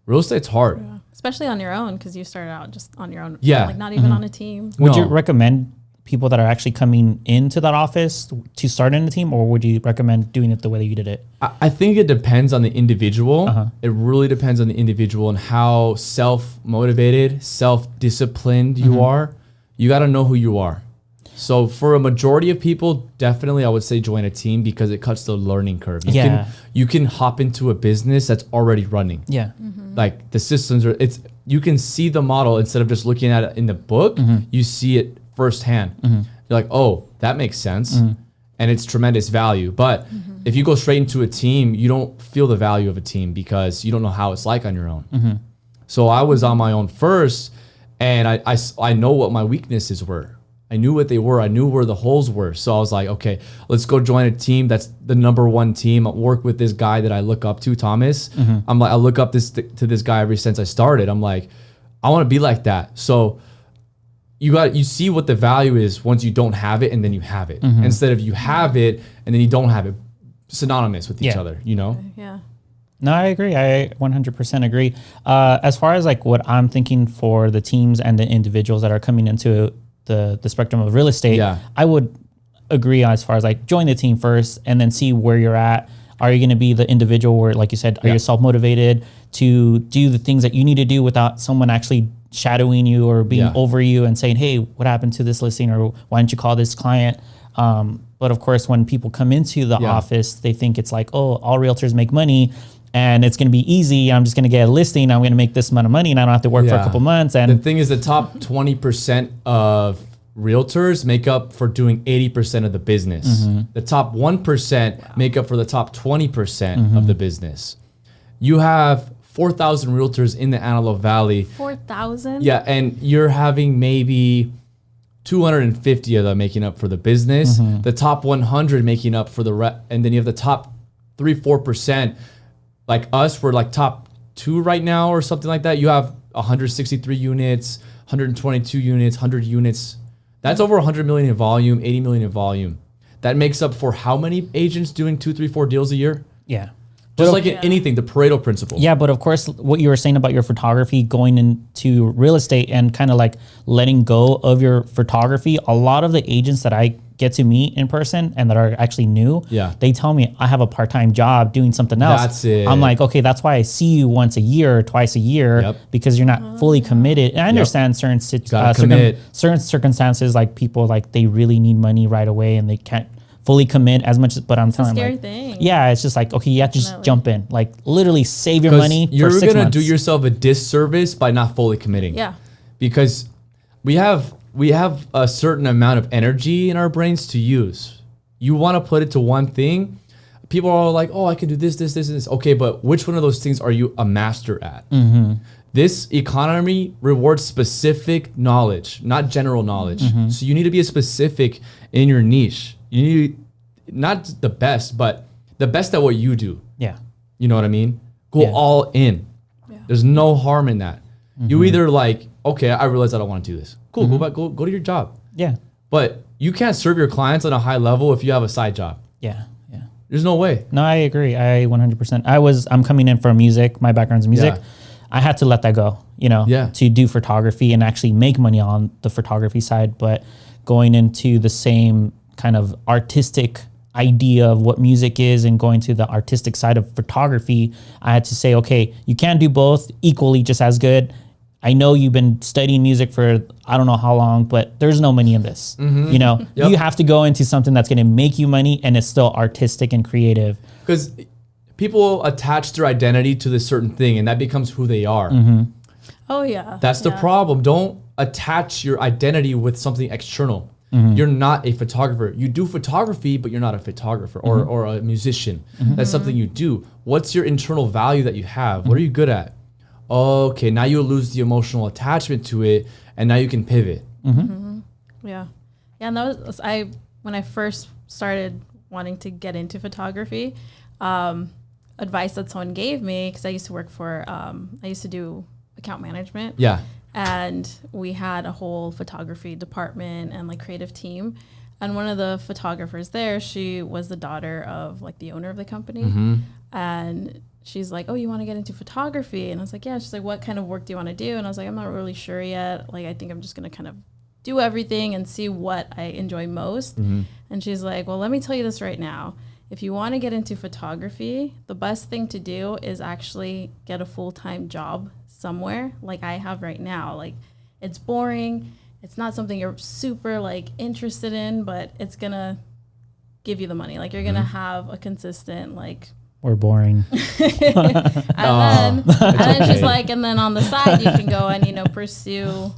S1: Real estate's hard.
S3: Yeah. Especially on your own, because you started out just on your own.
S1: Yeah.
S3: Like not even on a team.
S2: Would you
S1: No.
S2: recommend people that are actually coming into that office to start in a team, or would you recommend doing it the way that you did it?
S1: I think it depends on the individual.
S2: Uh-huh.
S1: It really depends on the individual and how self-motivated, self-disciplined you are. You got to know who you are. So for a majority of people, definitely I would say join a team because it cuts the learning curve. You can hop into a business that's already running.
S2: Yeah.
S1: Like the systems you can see the model instead of just looking at it in the book. You see it firsthand. You're like, oh, that makes sense. And it's tremendous value. But if you go straight into a team, you don't feel the value of a team because you don't know how it's like on your own. So I was on my own first, and I know what my weaknesses were. I knew what they were. I knew where the holes were. So I was like, okay, let's go join a team that's the number one team. I work with this guy that I look up to, Thomas. I'm like, I look up to this guy ever since I started. I'm like, I want to be like that. So you see what the value is once you don't have it and then you have it. Instead of you have it and then you don't have it, synonymous with each other, you know?
S3: Yeah.
S2: No, I agree. I 100% agree. As far as like what I'm thinking for the teams and the individuals that are coming into the spectrum of real estate, I would agree as far as like join the team first and then see where you're at. Are you going to be the individual where, like you said, are you self-motivated to do the things that you need to do without someone actually shadowing you or being over you and saying, hey, what happened to this listing, or why didn't you call this client? But of course, when people come into the office, they think it's like, oh, all realtors make money and it's going to be easy. I'm just going to get a listing. I'm going to make this amount of money and I don't have to work for a couple months. And
S1: the thing is, the top 20% of realtors make up for doing 80% of the business. The top 1% make up for the top 20% of the business. You have 4,000 realtors in the Antelope Valley.
S3: 4,000?
S1: Yeah, and you're having maybe 250 of them making up for the business. The top 100 making up for the and then you have the top 3-4%. Like us, we're like top 2 right now or something like that. You have 163 units, 122 units, 100 units. That's over 100 million in volume, 80 million in volume. That makes up for how many agents doing 2, 3, 4 deals a year?
S2: yeah.
S1: Just like in anything, the Pareto principle.
S2: Yeah, but of course, what you were saying about your photography going into real estate and kind of like letting go of your photography, a lot of the agents that I get to meet in person and that are actually new, they tell me I have a part-time job doing something else.
S1: That's it.
S2: I'm like, okay, that's why I see you once a year or twice a year because you're not fully committed. And I understand certain circumstances, like people like they really need money right away and they can't fully commit as much, but I'm telling
S3: Scary
S2: like,
S3: thing.
S2: yeah, it's just like, okay, you have to just jump in, like literally save your money
S1: You're
S2: for 6
S1: gonna
S2: months.
S1: do yourself a disservice by not fully committing.
S3: Yeah.
S1: because we have a certain amount of energy in our brains to use. You want to put it to one thing. People are like, oh, I can do this, this, this, and this. Okay, but which one of those things are you a master at? This economy rewards specific knowledge, not general knowledge. So you need to be specific in your niche. You need not the best, but the best at what you do.
S2: Yeah.
S1: You know what I mean? Go
S2: Yeah.
S1: all in.
S3: Yeah.
S1: There's no harm in that. You either like, okay, I realize I don't want to do this. Cool, go back, go to your job.
S2: Yeah.
S1: But you can't serve your clients on a high level if you have a side job.
S2: Yeah. Yeah.
S1: There's no way.
S2: No, I agree. I 100%. I'm coming in from music. My background's in music.
S1: Yeah.
S2: I had to let that go, you know,
S1: Yeah.
S2: to do photography and actually make money on the photography side. But going into the same kind of artistic idea of what music is and going to the artistic side of photography, I had to say, okay, you can't do both equally just as good. I know you've been studying music for I don't know how long, but there's no money in this. You know,
S1: Yep.
S2: you have to go into something that's going to make you money and it's still artistic and creative.
S1: Because people attach their identity to this certain thing and that becomes who they are.
S3: Oh yeah.
S1: That's the
S3: Yeah.
S1: problem. Don't attach your identity with something external. You're not a photographer. You do photography, but you're not a photographer or a musician. That's something you do. What's your internal value that you have? What are you good at? Okay, now you lose the emotional attachment to it, and now you can pivot.
S3: Yeah. Yeah, and that was when I first started wanting to get into photography, advice that someone gave me, because I used to work for I used to do account management.
S1: Yeah.
S3: And we had a whole photography department and like creative team. And one of the photographers there, she was the daughter of like the owner of the company. And she's like, oh, you want to get into photography? And I was like, yeah. She's like, what kind of work do you want to do? And I was like, I'm not really sure yet. Like, I think I'm just going to kind of do everything and see what I enjoy most. And she's like, well, let me tell you this right now. If you want to get into photography, the best thing to do is actually get a full-time job somewhere like I have right now. Like, it's boring. It's not something you're super like interested in, but it's going to give you the money. Like, you're going to have a consistent like
S2: We're boring.
S3: and then she's like, and then on the side you can go and, you know, pursue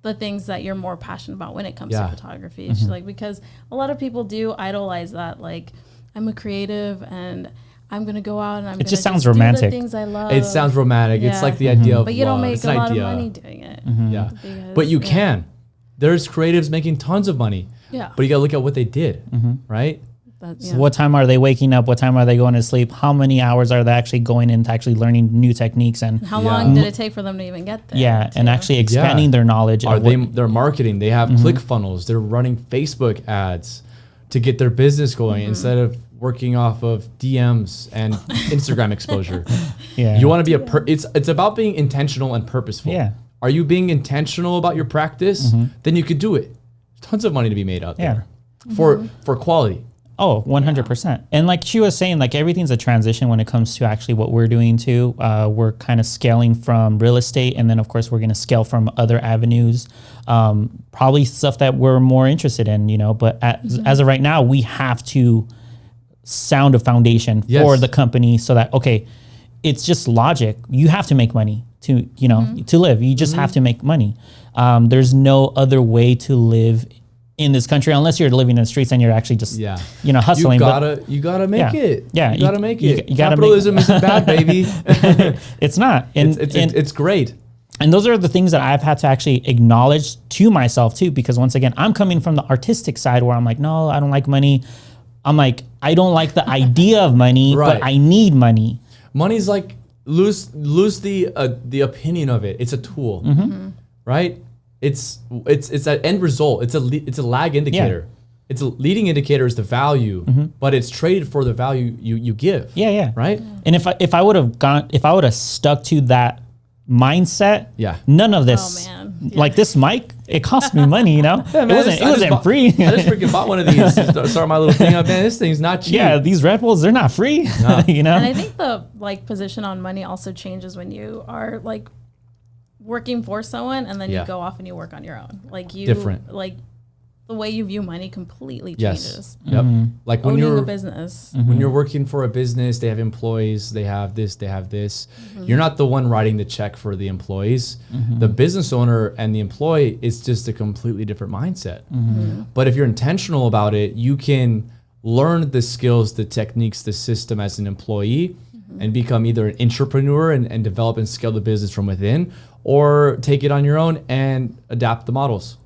S3: the things that you're more passionate about when it comes to photography. She's like, because a lot of people do idolize that. Like, I'm a creative and I'm going to go out and I'm going to
S2: just sounds
S3: do
S2: romantic.
S3: the things I love.
S1: It sounds romantic. It's
S3: Yeah.
S1: like the idea of
S3: But you don't
S1: love.
S3: make
S1: It's
S3: a
S1: an
S3: lot
S1: idea.
S3: of money doing it.
S1: Yeah.
S3: Because,
S1: But you can. There's creatives making tons of money.
S3: Yeah.
S1: But you got to look at what they did, right?
S3: That,
S2: So what time are they waking up? What time are they going to sleep? How many hours are they actually going into actually learning new techniques? And
S3: How
S1: Yeah.
S3: long did it take for them to even get there?
S2: yeah, and
S3: too?
S2: actually expanding their knowledge.
S1: Are
S2: of
S1: they?
S2: what-
S1: They're marketing. They have click funnels. They're running Facebook ads to get their business going instead of working off of DMs and Instagram exposure.
S2: yeah.
S1: You want to be it's about being intentional and purposeful.
S2: Yeah.
S1: Are you being intentional about your practice? Then you could do it. Tons of money to be made out there for quality.
S2: Oh, 100%. And like she was saying, like everything's a transition when it comes to actually what we're doing too. We're kind of scaling from real estate. And then of course we're going to scale from other avenues, probably stuff that we're more interested in, you know, but as of right now, we have to sound a foundation
S1: Yes.
S2: for the company so that, okay, it's just logic. You have to make money to, you know, to live. You just have to make money. There's no other way to live in this country unless you're living in the streets and you're actually just, you know, hustling.
S1: You gotta make
S2: Yeah.
S1: it.
S2: Yeah,
S1: You gotta make it.
S2: you gotta make-
S1: Capitalism isn't bad, baby.
S2: It's not. And,
S1: It's great.
S2: and those are the things that I've had to actually acknowledge to myself too, because once again, I'm coming from the artistic side where I'm like, no, I don't like money. I'm like, I don't like the idea of money,
S1: Right.
S2: but I need money.
S1: Money's like lose the opinion of it. It's a tool, right? It's that end result. It's a lag indicator. It's a leading indicator is the value, but it's traded for the value you give.
S2: Yeah, yeah.
S1: Right.
S2: And if I would have stuck to that mindset, none of this,
S3: Oh, man.
S2: like this mic, it cost me money, you know?
S1: Yeah, man,
S2: it wasn't free.
S1: I just freaking bought one of these to start my little thing up. Man, this thing's not cheap.
S2: Yeah, these Red Bulls, they're not free, you know?
S3: And I think the like position on money also changes when you are like working for someone and then
S1: Yeah.
S3: you go off and you work on your own. Like you
S1: Different.
S3: like the way you view money completely
S1: Yes.
S3: changes.
S1: Yep. Like when
S3: Owning
S1: you're
S3: a business.
S1: when you're working for a business, they have employees, they have this, they have this. You're not the one writing the check for the employees. The business owner and the employee is just a completely different mindset. But if you're intentional about it, you can learn the skills, the techniques, the system as an employee and become either an entrepreneur and develop and scale the business from within, or take it on your own and adapt the models.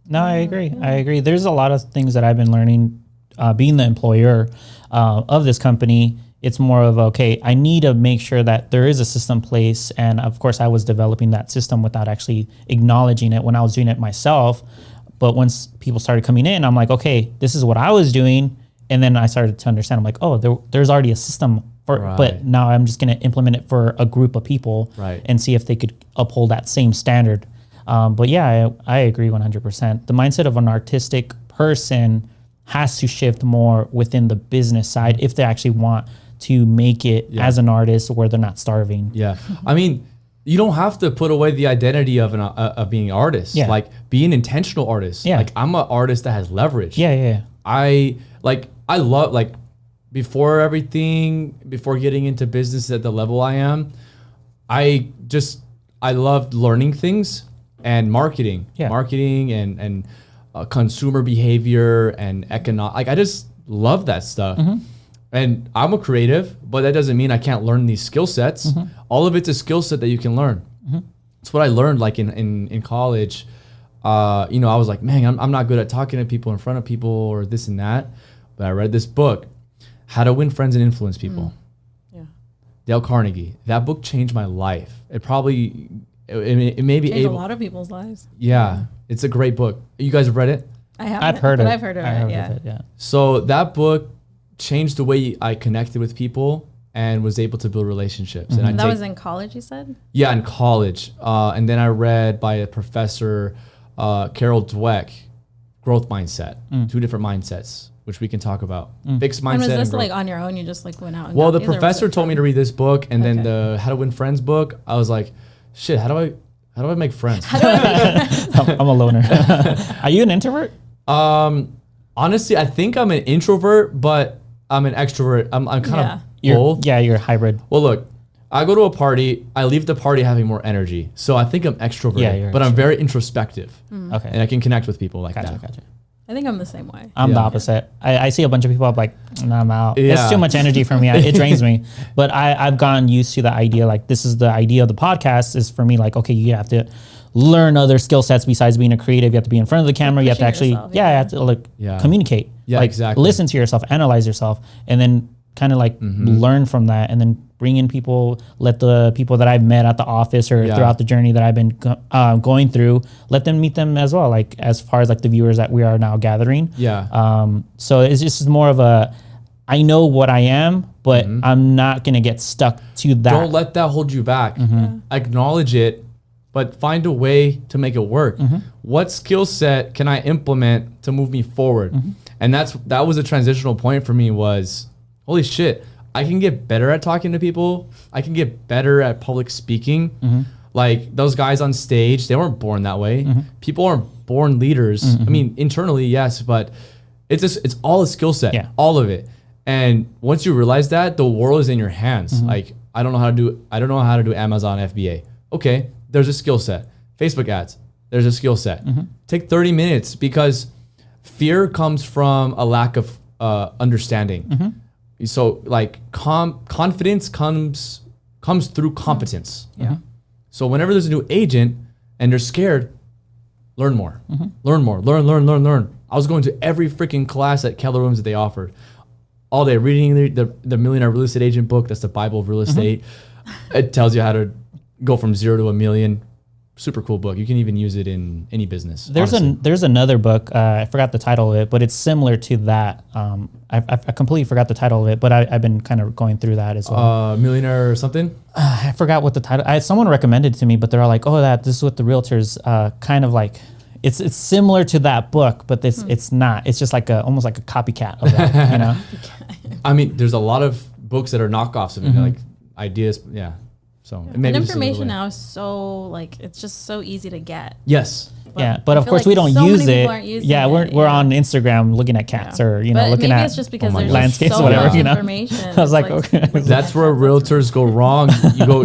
S2: No, I agree. I agree. There's a lot of things that I've been learning being the employer of this company. It's more of, okay, I need to make sure that there is a system place. And of course, I was developing that system without actually acknowledging it when I was doing it myself. But once people started coming in, I'm like, okay, this is what I was doing. And then I started to understand, I'm like, oh, there's already a system for,
S1: Right.
S2: but now I'm just going to implement it for a group of people
S1: Right.
S2: and see if they could uphold that same standard. But yeah, I agree 100%. The mindset of an artistic person has to shift more within the business side if they actually want to make it as an artist where they're not starving.
S1: Yeah. I mean, you don't have to put away the identity of being an artist.
S2: Yeah.
S1: Like, be an intentional artist.
S2: Yeah.
S1: Like, I'm an artist that has leverage.
S2: Yeah.
S1: I love, like, before getting into business at the level I am, I loved learning things and marketing.
S2: Yeah.
S1: Marketing and consumer behavior and economic. Like, I just love that stuff. And I'm a creative, but that doesn't mean I can't learn these skill sets. All of it's a skill set that you can learn. That's what I learned, like in college. I was like, man, I'm not good at talking to people in front of people or this and that. But I read this book, How to Win Friends and Influence People.
S3: Yeah.
S1: Dale Carnegie. That book changed my life. It may be
S3: Changed a lot of people's lives.
S1: Yeah, it's a great book. You guys have read it?
S3: I haven't,
S2: I've heard
S3: but
S2: of it.
S3: I've heard of
S2: I
S3: it.
S2: heard
S3: Yeah.
S2: of it, yeah.
S1: So that book changed the way I connected with people and was able to build relationships. And
S3: That was in college, you said?
S1: Yeah, in college. And then I read by a professor, Carol Dweck, Growth Mindset. Two different mindsets, which we can talk about. Fixed mindset.
S3: And was
S1: and
S3: this
S1: growth.
S3: like on your own? You just like went out and
S1: Well,
S3: got
S1: the
S3: these, or was
S1: professor
S3: it
S1: told me
S3: from-
S1: to read this book, and then
S3: Okay.
S1: the How to Win Friends book. I was like, shit, how do I make friends?
S2: I'm a loner. Are you an introvert?
S1: Honestly, I think I'm an introvert, but I'm an extrovert. I'm kind of both.
S2: You're a hybrid.
S1: Well, look, I go to a party. I leave the party having more energy. So I think I'm extroverted,
S2: Yeah, you're
S1: but I'm very introspective,
S2: Okay.
S1: and I can connect with people like
S2: Gotcha.
S1: that.
S3: I think I'm the same way.
S2: I'm the
S1: Yeah.
S2: opposite. I see a bunch of people, I'm like, nah, I'm out.
S1: Yeah.
S2: It's too much energy for me. It drains me. But I've gotten used to the idea, like, this is the idea of the podcast is for me, like, okay, you have to learn other skill sets besides being a creative. You have to be in front of the camera. You have to
S3: pushing
S2: actually,
S3: yourself,
S2: you have to like
S1: Yeah.
S2: communicate.
S1: Yeah,
S2: like,
S1: exactly.
S2: listen to yourself, analyze yourself, and then kind of like learn from that, and then bring in people, let the people that I've met at the office or
S1: Yeah.
S2: throughout the journey that I've been going through, let them meet them as well. Like, as far as like the viewers that we are now gathering.
S1: Yeah.
S2: So it's just more of a, I know what I am, but I'm not going to get stuck to that.
S1: Don't let that hold you back. Acknowledge it, but find a way to make it work. What skill set can I implement to move me forward? And that was a transitional point for me was, holy shit, I can get better at talking to people. I can get better at public speaking. Like those guys on stage, they weren't born that way. People aren't born leaders. I mean, internally, yes, but it's all a skill set,
S2: Yeah.
S1: all of it. And once you realize that, the world is in your hands. Like, I don't know how to do Amazon FBA. Okay, there's a skill set. Facebook ads, there's a skill set. Take 30 minutes, because fear comes from a lack of understanding. So like confidence comes through competence.
S3: Yeah.
S1: So whenever there's a new agent and they're scared, learn more. Learn more. Learn. I was going to every freaking class at Keller Williams that they offered. All day reading the Millionaire Real Estate Agent book. That's the Bible of real estate. It tells you how to go from 0 to $1 million. Super cool book. You can even use it in any business.
S2: There's another book. I forgot the title of it, but it's similar to that. I completely forgot the title of it, but I've been kind of going through that as well.
S1: Millionaire or something.
S2: I forgot what the title. Someone recommended it to me, but they're all like, "Oh, this is what the realtors kind of like." It's similar to that book, but it's not. It's just like almost like a copycat of that. You know.
S1: I mean, there's a lot of books that are knockoffs of it, like ideas. Yeah. So
S3: And information now is so like, it's just so easy to get.
S1: Yes.
S3: But
S2: Yeah, but
S3: I
S2: of
S3: feel
S2: course
S3: like
S2: we don't
S3: so many
S2: use
S3: people
S2: it.
S3: aren't using
S2: Yeah,
S3: it,
S2: we're on Instagram looking at cats or
S3: But
S2: looking
S3: maybe
S2: at
S3: it's just because
S1: my
S3: there's
S1: God.
S2: landscapes,
S3: so
S2: whatever,
S3: much
S2: you know?
S3: information.
S2: I was
S3: It's
S2: like, okay.
S1: That's where realtors go wrong.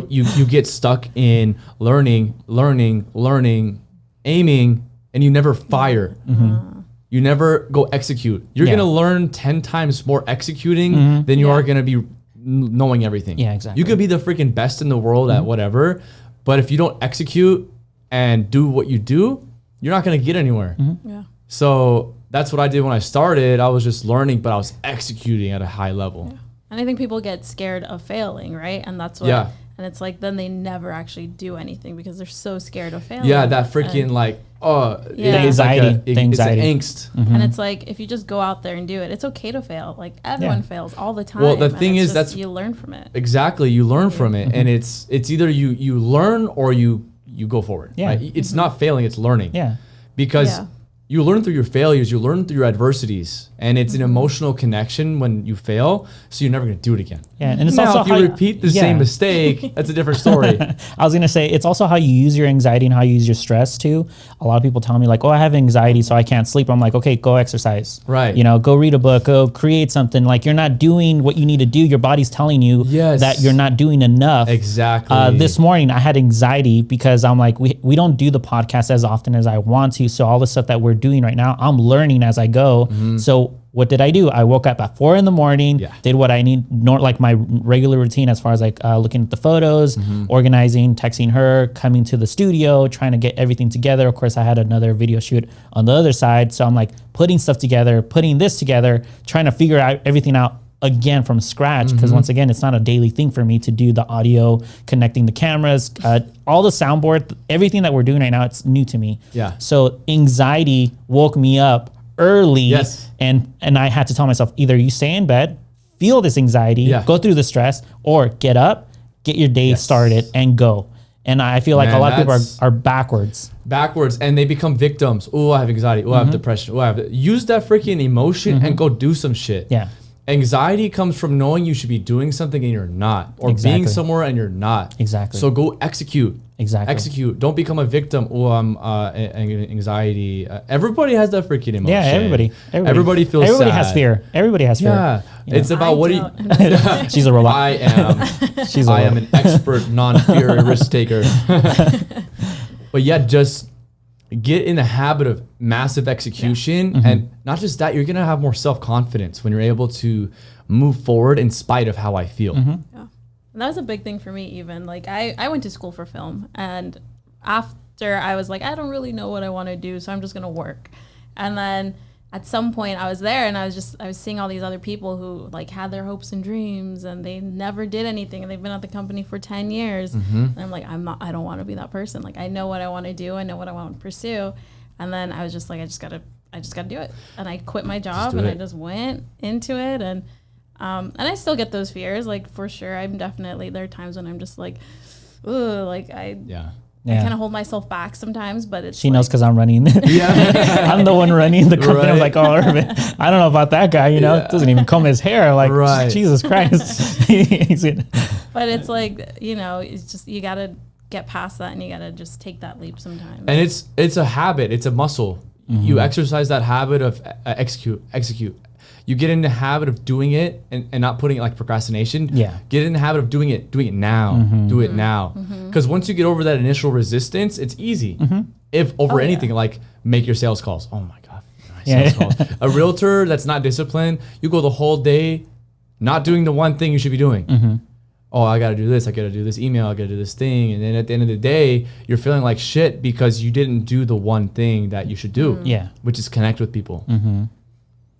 S1: You get stuck in learning, aiming, and you never fire. You never go execute. You're
S2: Yeah.
S1: gonna learn 10 times more executing than you are gonna be knowing everything.
S2: Yeah, exactly.
S1: You could be the freaking best in the world at whatever, but if you don't execute and do what you do, you're not gonna get anywhere.
S3: Yeah.
S1: So that's what I did when I started. I was just learning, but I was executing at a high level.
S3: And I think people get scared of failing, right? And that's what.
S1: Yeah.
S3: And it's like then they never actually do anything because they're so scared of failing.
S1: Yeah, that freaking
S3: And-
S1: like,
S3: Yeah.
S1: it's like
S2: Anxiety, the
S1: it's an
S2: anxiety.
S1: angst.
S3: And it's like if you just go out there and do it, it's okay to fail. Like everyone fails all the time.
S1: Well, the
S3: and
S1: thing
S3: it's
S1: is,
S3: just
S1: that's-
S3: you learn from it.
S1: Exactly, you learn from it, and it's either you learn or you go forward.
S2: Yeah.
S1: Right? It's not failing; it's learning.
S2: Yeah.
S1: Because
S3: Yeah.
S1: you learn through your failures, you learn through your adversities, and it's an emotional connection when you fail. So you're never gonna do it again.
S2: Yeah, and it's
S1: Now,
S2: also
S1: if you repeat the same mistake, that's a different story.
S2: I was gonna say it's also how you use your anxiety and how you use your stress too. A lot of people tell me like, "Oh, I have anxiety, so I can't sleep." I'm like, "Okay, go exercise.
S1: Right.
S2: Go read a book, go create something." Like you're not doing what you need to do. Your body's telling you
S1: Yes.
S2: that you're not doing enough.
S1: Exactly.
S2: This morning I had anxiety because I'm like, we don't do the podcast as often as I want to. So all the stuff that we're doing right now, I'm learning as I go. So what did I do? I woke up at 4 a.m,
S1: Yeah.
S2: did what I need, like my regular routine as far as like looking at the photos, organizing, texting her, coming to the studio, trying to get everything together. Of course, I had another video shoot on the other side. So I'm like putting stuff together, putting this together, trying to figure out everything out again from scratch. Because once again, it's not a daily thing for me to do the audio, connecting the cameras, all the soundboard, everything that we're doing right now, it's new to me.
S1: Yeah.
S2: So anxiety woke me up early.
S1: Yes.
S2: And I had to tell myself, either you stay in bed, feel this anxiety,
S1: Yeah.
S2: go through the stress, or get up, get your day
S1: Yes.
S2: started, and go. And I feel like
S1: Man,
S2: a lot of people
S1: that's-
S2: are backwards.
S1: Backwards, and they become victims. Oh, I have anxiety. Oh, I have depression. Oh, I have use that freaking emotion and go do some shit.
S2: Yeah.
S1: Anxiety comes from knowing you should be doing something and you're not, or being
S2: Exactly.
S1: somewhere and you're not.
S2: Exactly.
S1: So go execute.
S2: Exactly.
S1: Execute. Don't become a victim. Oh, I'm anxiety. Everybody has that freaking emotion.
S2: Yeah, everybody
S1: feels.
S2: Everybody
S1: sad.
S2: has fear. Everybody has fear.
S1: Yeah. It's about what do you.
S2: She's a robot.
S1: I am.
S2: She's a
S1: I am
S2: robot.
S1: an expert non-fear risk taker. But yeah, just get in the habit of massive execution, and not just that, you're gonna have more self-confidence when you're able to move forward in spite of how I feel.
S3: Yeah. And that was a big thing for me even. Like I went to school for film, and after I was like, I don't really know what I want to do, so I'm just gonna work. And then at some point I was there and I was seeing all these other people who like had their hopes and dreams and they never did anything and they've been at the company for 10 years. And I'm like, I don't want to be that person. Like I know what I want to do, I know what I want to pursue. And then I was just like, I just gotta do it. And I quit my job
S1: do
S3: and
S1: it.
S3: I just went into it, and I still get those fears, like for sure. I'm definitely, there are times when I'm just like, ugh, like I
S2: Yeah.
S3: kind of hold myself back sometimes, but it's
S2: She knows because I'm running.
S1: Yeah.
S2: I'm the one running the company. I'm
S1: Right.
S2: like, oh, Irvin, I don't know about that guy. Doesn't even comb his hair. Like,
S1: Right.
S2: Jesus Christ.
S3: but it's like, it's just, you gotta get past that and you gotta just take that leap sometimes.
S1: And it's a habit. It's a muscle. You exercise that habit of execute. You get in the habit of doing it and not putting it like procrastination.
S2: Yeah.
S1: Get in the habit of doing it now. Do it now. Because once you get over that initial resistance, it's easy. If over anything, like make your sales calls. Oh my God. My sales calls. A realtor that's not disciplined, you go the whole day not doing the one thing you should be doing. Oh, I got to do this. I got to do this email. I got to do this thing. And then at the end of the day, you're feeling like shit because you didn't do the one thing that you should do.
S2: Yeah.
S1: Which is connect with people.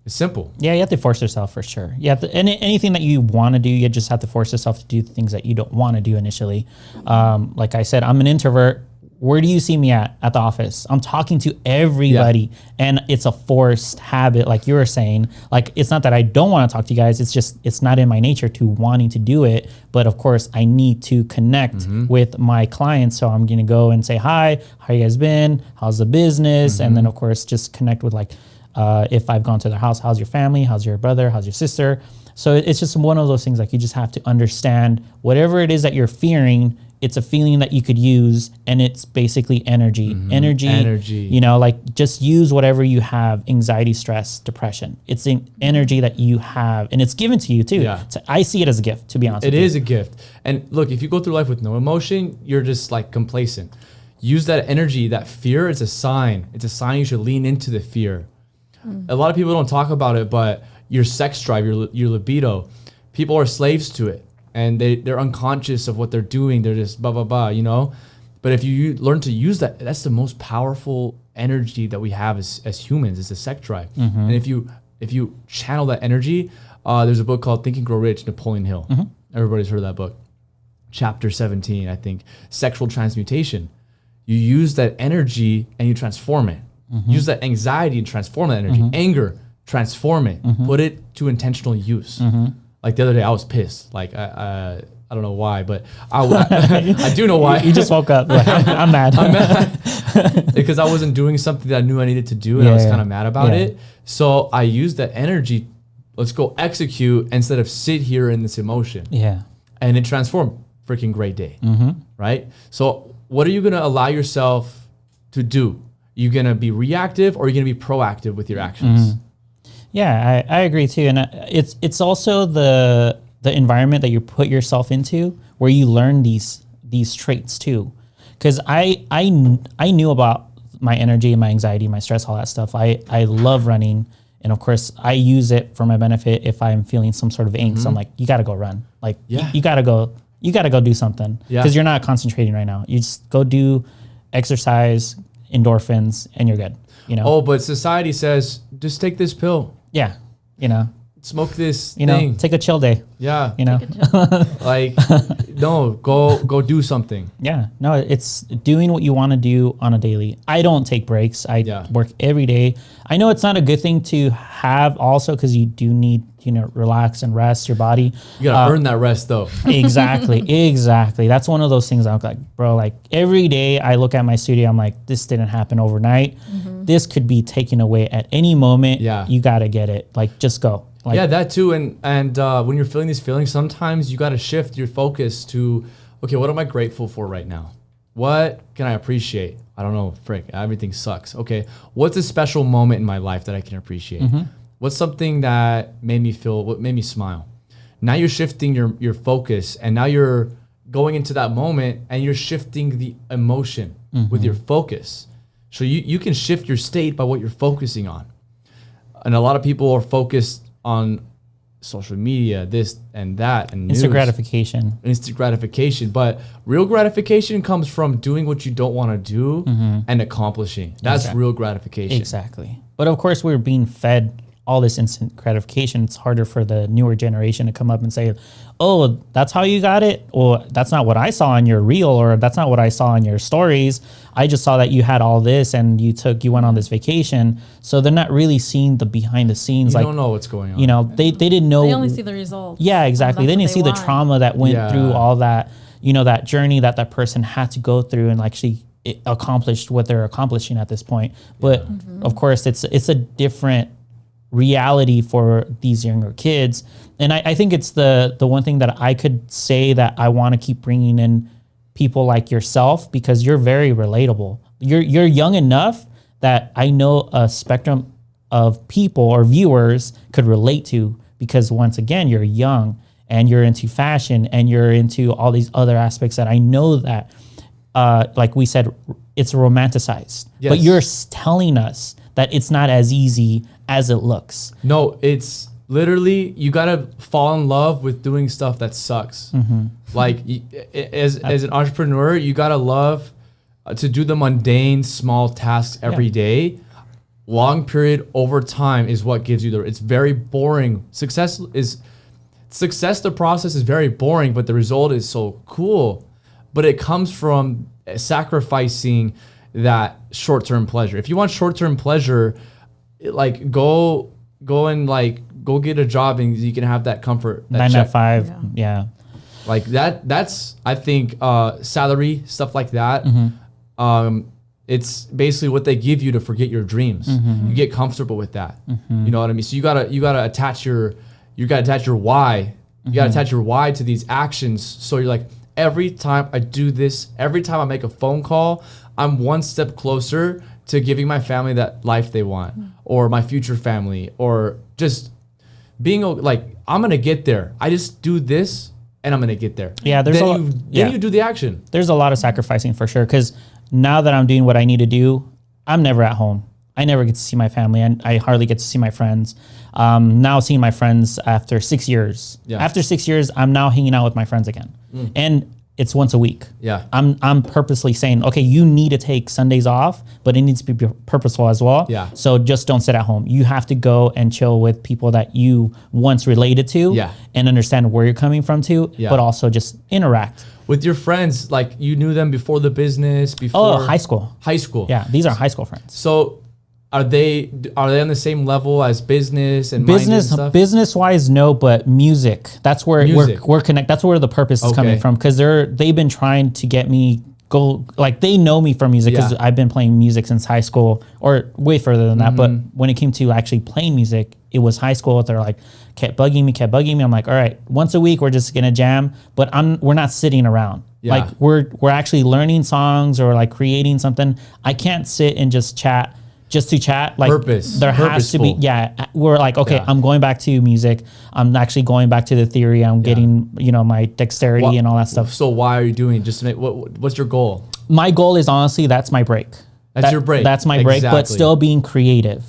S1: It's simple.
S2: Yeah, you have to force yourself for sure. You have to, anything that you want to do, you just have to force yourself to do things that you don't want to do initially. Like I said, I'm an introvert. Where do you see me at the office? I'm talking to everybody, and it's a forced habit, like you were saying. Like, it's not that I don't want to talk to you guys. It's just, it's not in my nature to wanting to do it. But of course, I need to connect with my clients. So I'm going to go and say, hi, how you guys been? How's the business? And then of course, just connect with like, if I've gone to their house, how's your family? How's your brother? How's your sister? So it's just one of those things, like you just have to understand whatever it is that you're fearing, it's a feeling that you could use, and it's basically energy.
S1: Energy.
S2: You know, like just use whatever you have: anxiety, stress, depression. It's the energy that you have, and it's given to you too.
S1: Yeah.
S2: So I see it as a gift, to be honest.
S1: It
S2: with
S1: is a gift. And look, if you go through life with no emotion, you're just like complacent. Use that energy, that fear. It's a sign. It's a sign you should lean into the fear. A lot of people don't talk about it, but your sex drive, your libido, people are slaves to it, and they're unconscious of what they're doing. They're just blah, blah, blah, you know? But if you learn to use that, that's the most powerful energy that we have as humans, is the sex drive. And if you channel that energy, there's a book called Think and Grow Rich, Napoleon Hill. Everybody's heard of that book. Chapter 17, I think, sexual transmutation. You use that energy and you transform it. Use that anxiety and transform that energy. Anger, transform it. Put it to intentional use. Like the other day, I was pissed. Like I don't know why, but I do know why.
S2: You just woke up. Like, I'm mad.
S1: I'm mad because I wasn't doing something that I knew I needed to do, and I was kind of mad about it. So I used that energy. Let's go execute instead of sit here in this emotion.
S2: Yeah.
S1: And it transformed. Freaking great day. Right? So what are you going to allow yourself to do? You going to be reactive, or are you going to be proactive with your actions?
S2: Yeah, I agree too, and it's also the environment that you put yourself into where you learn these traits too. Because I knew about my energy, my anxiety, my stress, all that stuff. I love running, and of course I use it for my benefit. If I'm feeling some sort of angst, I'm like, you got to go run. Like you got to go do something, because you're not concentrating right now. You just go do exercise, endorphins, and you're good. You know.
S1: Oh, but society says just take this pill.
S2: Yeah. You know.
S1: Smoke this
S2: thing.
S1: thing.
S2: Take a chill day.
S1: Yeah.
S2: You know.
S1: Like, no, go do something.
S2: Yeah. No, it's doing what you want to do on a daily. I don't take breaks. I work every day. I know it's not a good thing to have also, because you do need, relax and rest your body.
S1: You gotta earn that rest though.
S2: Exactly. That's one of those things I'm like, bro, like every day I look at my studio, I'm like, this didn't happen overnight. This could be taken away at any moment.
S1: Yeah.
S2: You gotta get it. Like, just go. Like,
S1: yeah, that too. And when you're feeling these feelings, sometimes you got to shift your focus to, okay, what am I grateful for right now? What can I appreciate? I don't know, frick, everything sucks. Okay, what's a special moment in my life that I can appreciate? What's something that made me smile? Now you're shifting your focus, and now you're going into that moment and you're shifting the emotion with your focus. So you can shift your state by what you're focusing on. And a lot of people are focused on social media, this and that, and
S2: instant
S1: gratification. But real gratification comes from doing what you don't want to do and accomplishing. That's real gratification.
S2: Exactly. But of course, we're being fed all this instant gratification. It's harder for the newer generation to come up and say, oh, that's how you got it? Or that's not what I saw on your reel, or that's not what I saw on your stories. I just saw that you had all this and you went on this vacation. So they're not really seeing the behind the scenes.
S1: You don't know what's going on.
S2: They didn't know.
S3: They only see the results.
S2: Yeah, exactly. They didn't see the trauma that went through all that, that journey that person had to go through and actually accomplished what they're accomplishing at this point. But of course, it's a different reality for these younger kids. And I think it's the one thing that I could say that I want to keep bringing in people like yourself, because you're very relatable. You're young enough that I know a spectrum of people or viewers could relate to, because once again, you're young and you're into fashion and you're into all these other aspects that I know that, like we said, it's romanticized.
S1: Yes.
S2: But you're telling us that it's not as easy as it looks.
S1: No, it's literally, you gotta fall in love with doing stuff that sucks. Like as an entrepreneur, you gotta love to do the mundane, small tasks every day. Long period over time is what gives you it's very boring. Success, the process is very boring, but the result is so cool. But it comes from sacrificing that short-term pleasure. If you want short-term pleasure, like go get a job and you can have that comfort. That
S2: 9 to 5. Yeah.
S1: Like that's I think salary, stuff like that. It's basically what they give you to forget your dreams. You get comfortable with that. You know what I mean? So you gotta attach your why. You gotta attach your why to these actions. So you're like, every time I do this, every time I make a phone call, I'm one step closer to giving my family that life they want, or my future family, or just being like, I'm gonna get there. I just do this and I'm gonna get there.
S2: Yeah,
S1: then you do the action.
S2: There's a lot of sacrificing for sure. Because now that I'm doing what I need to do, I'm never at home. I never get to see my family, and I hardly get to see my friends. Now seeing my friends after 6 years.
S1: Yeah.
S2: After 6 years, I'm now hanging out with my friends again, and it's once a week.
S1: Yeah.
S2: I'm purposely saying, okay, you need to take Sundays off, but it needs to be purposeful as well.
S1: Yeah.
S2: So just don't sit at home. You have to go and chill with people that you once related to,
S1: Yeah.
S2: and understand where you're coming from to,
S1: Yeah.
S2: but also just interact.
S1: With your friends, like you knew them before the business, before
S2: High school.
S1: High school.
S2: Yeah, these are high school friends.
S1: So are they on the same level as business and minded and stuff?
S2: Business wise, no, but music. That's where
S1: Music.
S2: we're connect. That's where the purpose is coming
S1: Okay.
S2: from, because they've been trying to get me go. Like they know me from music because
S1: Yeah.
S2: I've been playing music since high school, or way further than that. But
S1: Mm-hmm.
S2: when it came to actually playing music, it was high school. They're like kept bugging me. I'm like, all right, once a week we're just gonna jam, but we're not sitting around.
S1: Yeah.
S2: Like we're actually learning songs or like creating something. I can't sit and just chat. Just to chat, like
S1: Purpose.
S2: there has to be,
S1: Purposeful.
S2: we're like, okay,
S1: Yeah.
S2: I'm going back to music. I'm actually going back to the theory. I'm getting, my dexterity
S1: Wha-
S2: and all that stuff.
S1: So why are you doing it? Just to make what's your goal?
S2: My goal is honestly, that's my break.
S1: That's your break.
S2: That's my break, but
S1: Exactly.
S2: still being creative.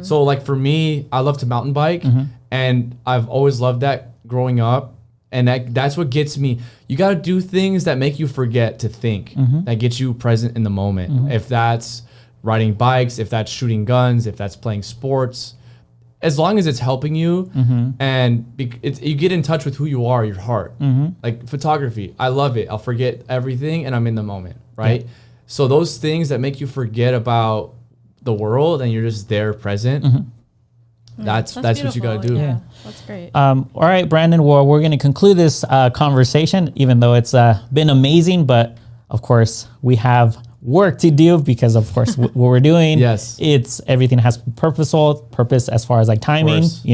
S1: So like for me, I love to mountain bike, and I've always loved that growing up, and that's what gets me. You got to do things that make you forget to think, that get you present in the moment. If that's riding bikes, if that's shooting guns, if that's playing sports, as long as it's helping you, and you get in touch with who you are, your heart. Like photography, I love it. I'll forget everything, and I'm in the moment, right? So those things that make you forget about the world, and you're just there present. That's what you got to
S3: beautiful.
S1: do.
S3: Yeah, that's great.
S2: All right, Brandon, well, we're going to conclude this conversation, even though it's been amazing, but of course we have work to do, because of course what we're doing,
S1: Yes.
S2: it's everything has purpose as far as like timing,
S1: course.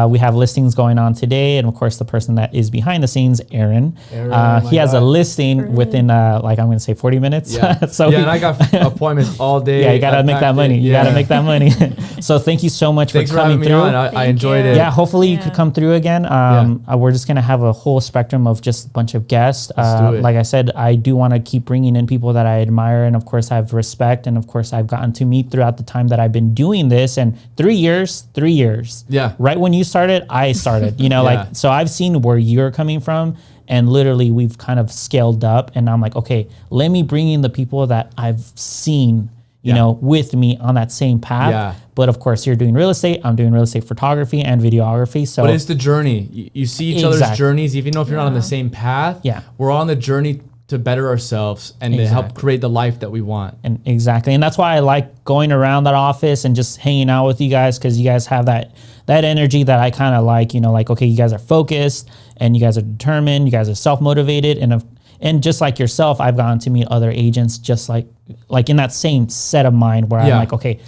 S2: we have listings going on today, and of course the person that is behind the scenes, Aaron,
S1: Aaron,
S2: he
S1: my
S2: has a
S1: God.
S2: listing within like I'm going to say 40 minutes.
S1: Yeah.
S2: So
S1: and I got appointments all day.
S2: yeah, you got to
S1: I
S2: make that
S1: packed
S2: money.
S1: it.
S2: You got to make that money. So thank you so much
S1: Thanks
S2: for
S1: for having
S2: coming
S1: me
S2: through.
S1: on. I
S3: Thank
S1: enjoyed
S3: you.
S1: it.
S2: Yeah, hopefully you could
S3: Yeah.
S2: come through again. We're just gonna have a whole spectrum of just a bunch of guests.
S1: Let's do it.
S2: Like I said, I do want to keep bringing in people that I admire, and of course I have respect, and of course I've gotten to meet throughout the time that I've been doing this. And 3 years.
S1: Yeah.
S2: Right when you started, I started.
S1: Yeah.
S2: Like so I've seen where you're coming from, and literally we've kind of scaled up. And I'm like, okay, let me bring in the people that I've seen. With me on that same path.
S1: Yeah.
S2: But of course, you're doing real estate. I'm doing real estate photography and videography. So
S1: But it's the journey. You see each other's
S2: Exactly.
S1: journeys, even if you're not on the
S3: Yeah.
S1: same path.
S2: Yeah.
S1: We're on the journey to better ourselves and to help
S2: Exactly.
S1: create the life that we want.
S2: And exactly. And that's why I like going around that office and just hanging out with you guys, because you guys have that energy that I kind of like, like, okay, you guys are focused and you guys are determined, you guys are self-motivated. And just like yourself, I've gotten to meet other agents just like in that same set of mind where I'm
S1: Yeah.
S2: like, okay,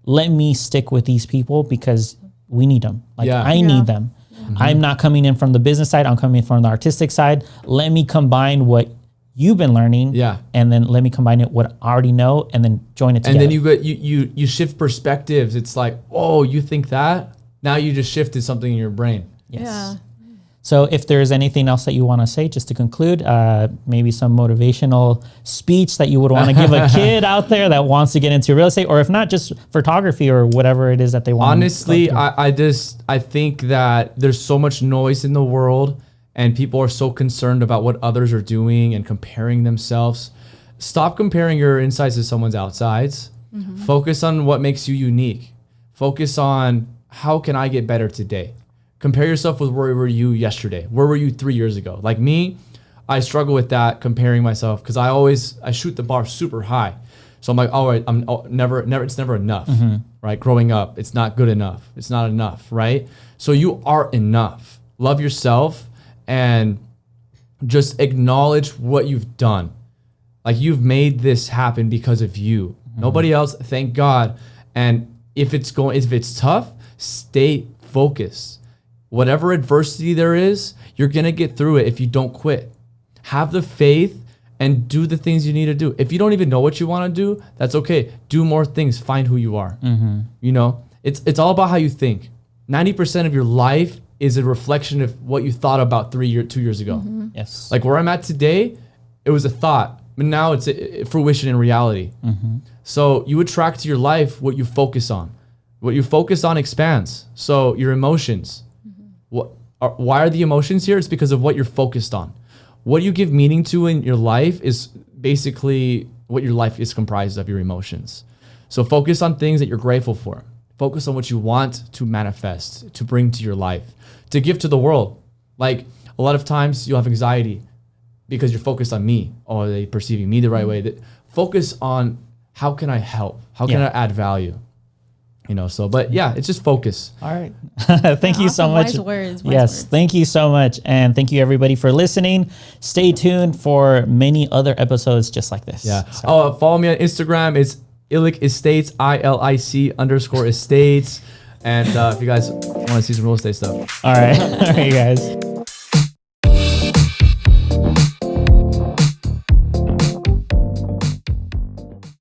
S2: let me stick with these people because we need them. Like
S1: Yeah.
S2: I
S3: Yeah.
S2: need them. I'm not coming in from the business side. I'm coming in from the artistic side. Let me combine what you've been learning.
S1: Yeah.
S2: And then let me combine it what I already know, and then join it
S1: And
S2: together.
S1: then you shift perspectives. It's like, oh, you think that? Now you just shifted something in your brain.
S2: Yes.
S3: Yeah.
S2: So if there's anything else that you want to say, just to conclude, maybe some motivational speech that you would want to give a kid out there that wants to get into real estate, or if not, just photography or whatever it is that they want.
S1: Honestly,
S2: to go through.
S1: I think that there's so much noise in the world, and people are so concerned about what others are doing and comparing themselves. Stop comparing your insides to someone's outsides. Focus on what makes you unique. Focus on how can I get better today. Compare yourself with where were you yesterday? Where were you 3 years ago? Like me, I struggle with that, comparing myself, because I shoot the bar super high. So I'm like, all right, it's never enough, right? Growing up, it's not good enough. It's not enough, right? So you are enough. Love yourself and just acknowledge what you've done. Like you've made this happen because of you. Nobody else, thank God. And if it's tough, stay focused. Whatever adversity there is, you're going to get through it if you don't quit. Have the faith and do the things you need to do. If you don't even know what you want to do, that's okay. Do more things. Find who you are. You know, it's all about how you think. 90% of your life is a reflection of what you thought about 2 years ago.
S2: Yes.
S1: Like where I'm at today, it was a thought, but now it's a fruition in reality. So you attract to your life what you focus on. What you focus on expands. So your emotions. Why are the emotions here? It's because of what you're focused on. What you give meaning to in your life is basically what your life is comprised of, your emotions. So focus on things that you're grateful for. Focus on what you want to manifest, to bring to your life, to give to the world. Like a lot of times you'll have anxiety because you're focused on me. Or are they perceiving me the right way? Focus on how can I help? How can I add value? You know, so, but yeah, it's just focus.
S2: All right. Thank you so
S3: Awesome.
S2: much.
S3: Wise words.
S2: Yes. Thank you so much. And thank you everybody for listening. Stay tuned for many other episodes just like this.
S1: Yeah.
S2: So.
S1: Follow me on Instagram. It's Ilic Estates, ILIC_estates. And if you guys want to see some real estate stuff.
S2: All right. All right, guys.